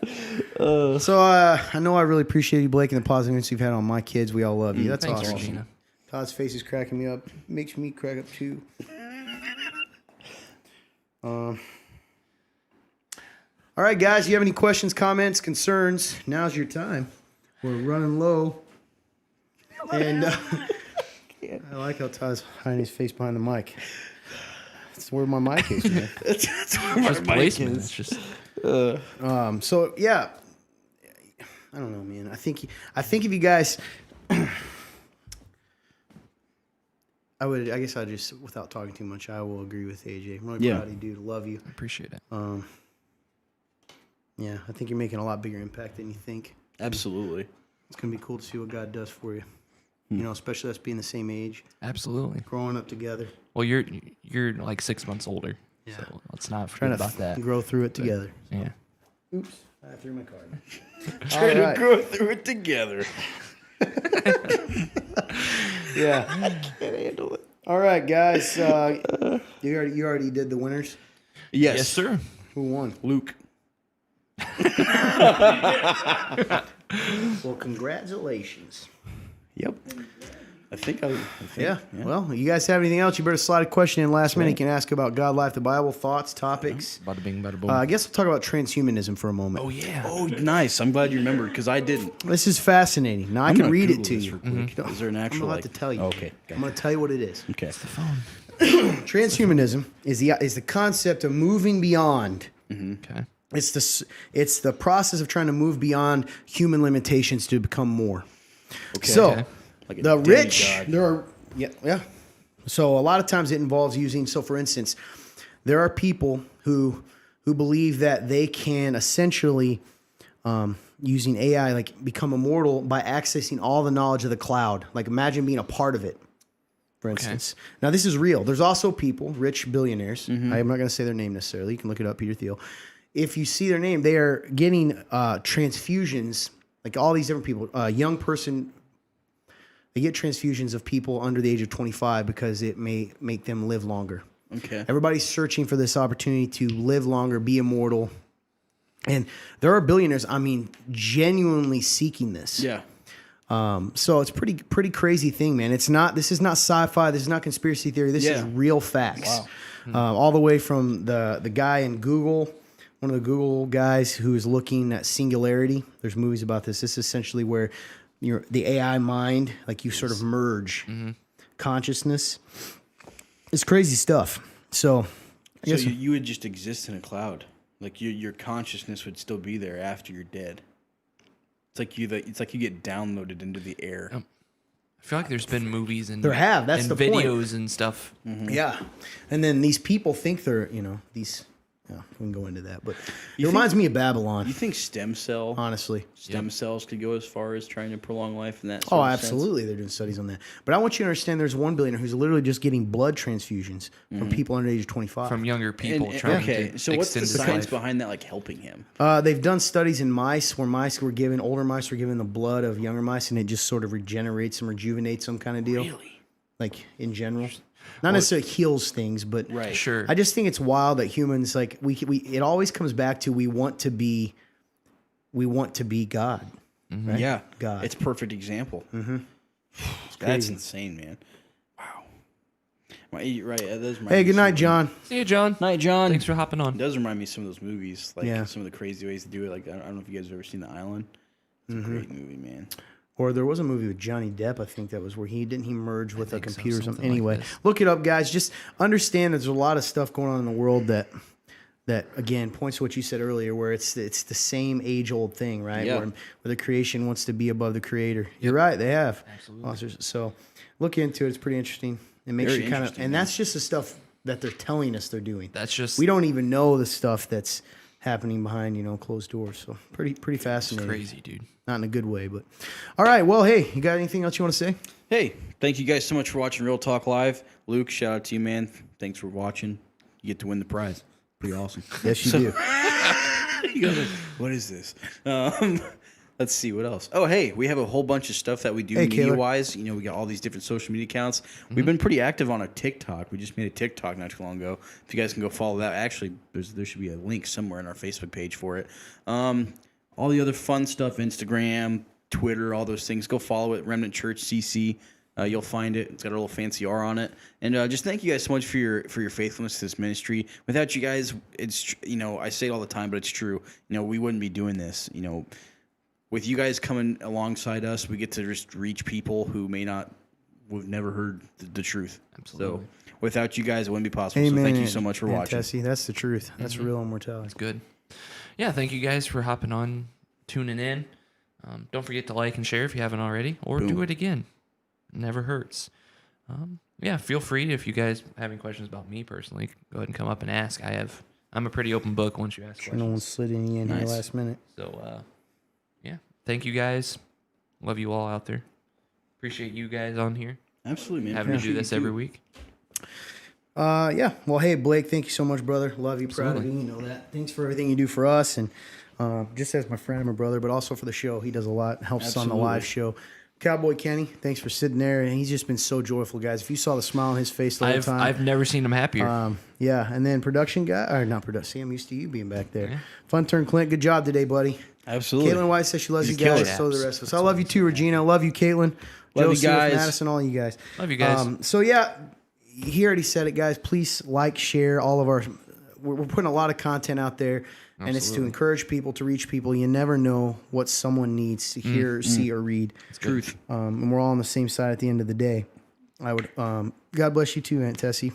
So I know I really appreciate you, Blake, and the positive influence you've had on my kids. We all love you. That's Thanks, awesome. Regina. Todd's face is cracking me up. Makes me crack up too. All right, guys. You have any questions, comments, concerns? Now's your time. We're running low. And I like how Todd's hiding his face behind the mic. That's where my mic is, man. That's where Just my mic placement. is. It's just So yeah, I don't know, man. I think if you guys, I guess I just, without talking too much, I will agree with AJ. I'm really Yeah. proud of you, dude. Love you. I appreciate it. Yeah, I think you're making a lot bigger impact than you think. Absolutely. It's gonna be cool to see what God does for you. You know, especially us being the same age, Absolutely. growing up together, Well, you're like 6 months older, Yeah. so let's not trying forget to about that. grow through it together. Yeah. Oops, I threw my card. Trying All right. to grow through it together. Yeah, I can't handle it. All right, guys. You already did the winners. Yes. Yes, sir. Who won? Luke. Well, congratulations. Yep. I think. Yeah. Well, you guys have anything else? You better slide a question in last minute. You can ask about God, life, the Bible, thoughts, topics. Bada bing, bada boom. I guess we'll talk about transhumanism for a moment. oh yeah. Oh, nice. I'm glad you remembered because I didn't. This is fascinating. Now I I'm can gonna read Google it to this you. real quick. Is there an I'm actual? about to tell you. Okay. I'm going to tell you what it is. Okay. Transhumanism is the concept of moving beyond. Okay. It's the process of trying to move beyond human limitations to become more. Okay. So Okay. Like a the rich, demigod. there are yeah. So a lot of times it involves using. So for instance, there are people who believe that they can essentially using AI like become immortal by accessing all the knowledge of the cloud. Like imagine being a part of it. For instance, now this is real. There's also people, rich billionaires. I'm not going to say their name necessarily. You can look it up, Peter Thiel. If you see their name, they are getting transfusions. Like all these different people, a young person, they get transfusions of people under the age of 25 because it may make them live longer. Okay. Everybody's searching for this opportunity to live longer, be immortal, and there are billionaires. I mean, genuinely seeking this. Yeah. So it's pretty crazy thing, man. This is not sci-fi. This is not conspiracy theory. This is Yeah. real facts. Wow. All the way from the guy in Google, one of the Google guys who is looking at singularity. There's movies about this. This is essentially where the AI mind, like you sort of merge consciousness. It's crazy stuff. So I So guess you would just exist in a cloud. Like your consciousness would still be there after you're dead. It's like you get downloaded into the air. I feel like there's been movies and that's and the point. videos and stuff. yeah. And then these people think they're, these. Yeah, we can go into that, but it think- reminds me of Babylon. You think stem Honestly. cells could go as far as trying to prolong life in that? Oh, sort of sense? absolutely. They're doing studies on that. But I want you to understand there's one billionaire who's literally just getting blood transfusions from people under the age of 25. From younger people And- trying okay, to so what's the extend his science life. behind that, like helping him? They've done studies in mice where older mice were given the blood of younger mice, and it just sort of regenerates them, rejuvenates them kind of deal. Really? Like in general. Not necessarily heals things, but Right. Sure. I just think it's wild that humans, like it always comes back to we want to be God. Right? Yeah, God. It's a perfect example. Mm-hmm. That's crazy. insane, man. Wow. Right. That does remind Hey, me good of night, some- John. See you, John. Night, John. Thanks for hopping It on. does remind me of some of those movies, like Yeah. some of the crazy ways to do it. Like I don't know if you guys have ever seen The Island. It's a great movie, man. Or there was a movie with Johnny Depp, I think that was where he merge with a think so, computer or something. something like Anyway, this. look it up, guys. Just understand there's a lot of stuff going on in the world that again points to what you said earlier, where it's the same age old thing, right? Yeah. Where the creation wants to be above the creator. You're right, they have. Absolutely. So look into it. It's pretty interesting. It makes Very you kind of, interesting, and man. that's just the stuff that they're telling us they're doing. That's just We don't even know the stuff that's happening behind closed doors. So pretty fascinating. crazy, dude. Not in a good way, but all right. Well, hey, you got anything else you want to say? Hey, thank you guys so much for watching Real Talk Live. Luke, shout out to you, man. Thanks for watching. You get to win the prize. Pretty awesome. Yes, you do. You guys are like, what is this? Let's see what else. Oh, hey, we have a whole bunch of stuff that we do Hey, Kayla. media-wise. We got all these different social media accounts. We've been pretty active on our TikTok. We just made a TikTok not too long ago. If you guys can go follow that, actually, there should be a link somewhere in our Facebook page for it. All the other fun stuff, Instagram, Twitter, all those things. Go follow it, Remnant Church CC. You'll find it. It's got a little fancy R on it. And just thank you guys so much for your faithfulness to this ministry. Without you guys, it's I say it all the time, but it's true. We wouldn't be doing this. With you guys coming alongside us, we get to just reach people who we've never heard the truth. Absolutely. So without you guys, it wouldn't be possible. Amen. So thank you so much for Man, watching. Tessie, that's the truth. That's real immortality. It's good. Yeah, thank you guys for hopping on, tuning in. Don't forget to like and share if you haven't already, or do it again. Never hurts. Yeah, feel free if you guys have any questions about me personally, go ahead and come up and ask. I'm a pretty open book once you ask Sure, no questions. one slid any in here Nice. last minute. So, yeah, thank you guys. Love you all out there. Appreciate you guys on here. Absolutely, man. Having to do Appreciate this you, every too. week. Yeah. Well, hey, Blake, thank you so much, brother. Love you, proud of you. Absolutely. You know that. Thanks for everything you do for us, and just as my friend and my brother, but also for the show. He does a lot, helps us on the live show. Cowboy Kenny, thanks for sitting there, and he's just been so joyful, guys. If you saw the smile on his face the whole time, I've never seen him happier. yeah. And then production guy, or not production. See, I'm used to you being back there. Yeah. Fun turn, Clint. Good job today, buddy. Absolutely. Caitlin White says she loves He's you a guys. killer. So do the rest of us. I love you too, Regina. Love you, Caitlin. Love you Josie, guys. Madison, all you guys. Love you guys. So yeah, he already said it, guys. Please like, share all of our. We're putting a lot of content out there, and it's to Absolutely. encourage people, to reach people. You never know what someone needs to hear, see, or read. Truth. And we're all on the same side at the end of the day. I would. God bless you too, Aunt Tessie.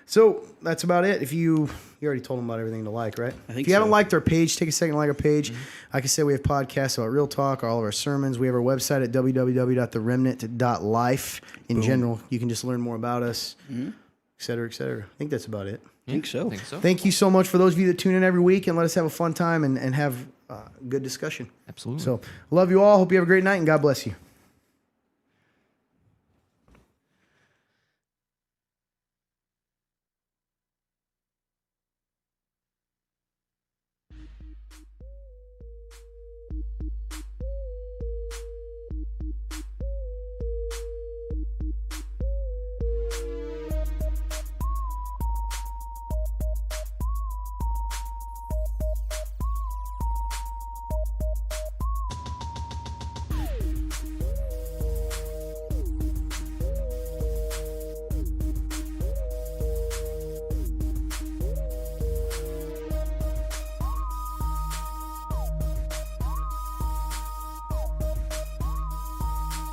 So that's about it. If you already told them about everything to like, right? I think if you haven't so. liked our page, take a second to like our page. Like I said, we have podcasts about Real Talk, all of our sermons. We have our website at www.theremnant.life. In general, you can just learn more about us, et cetera, et cetera. I think that's about it. I think so. I think so. Thank you so much for those of you that tune in every week and let us have a fun time and have good discussion. Absolutely. So, love you all. Hope you have a great night, and God bless you.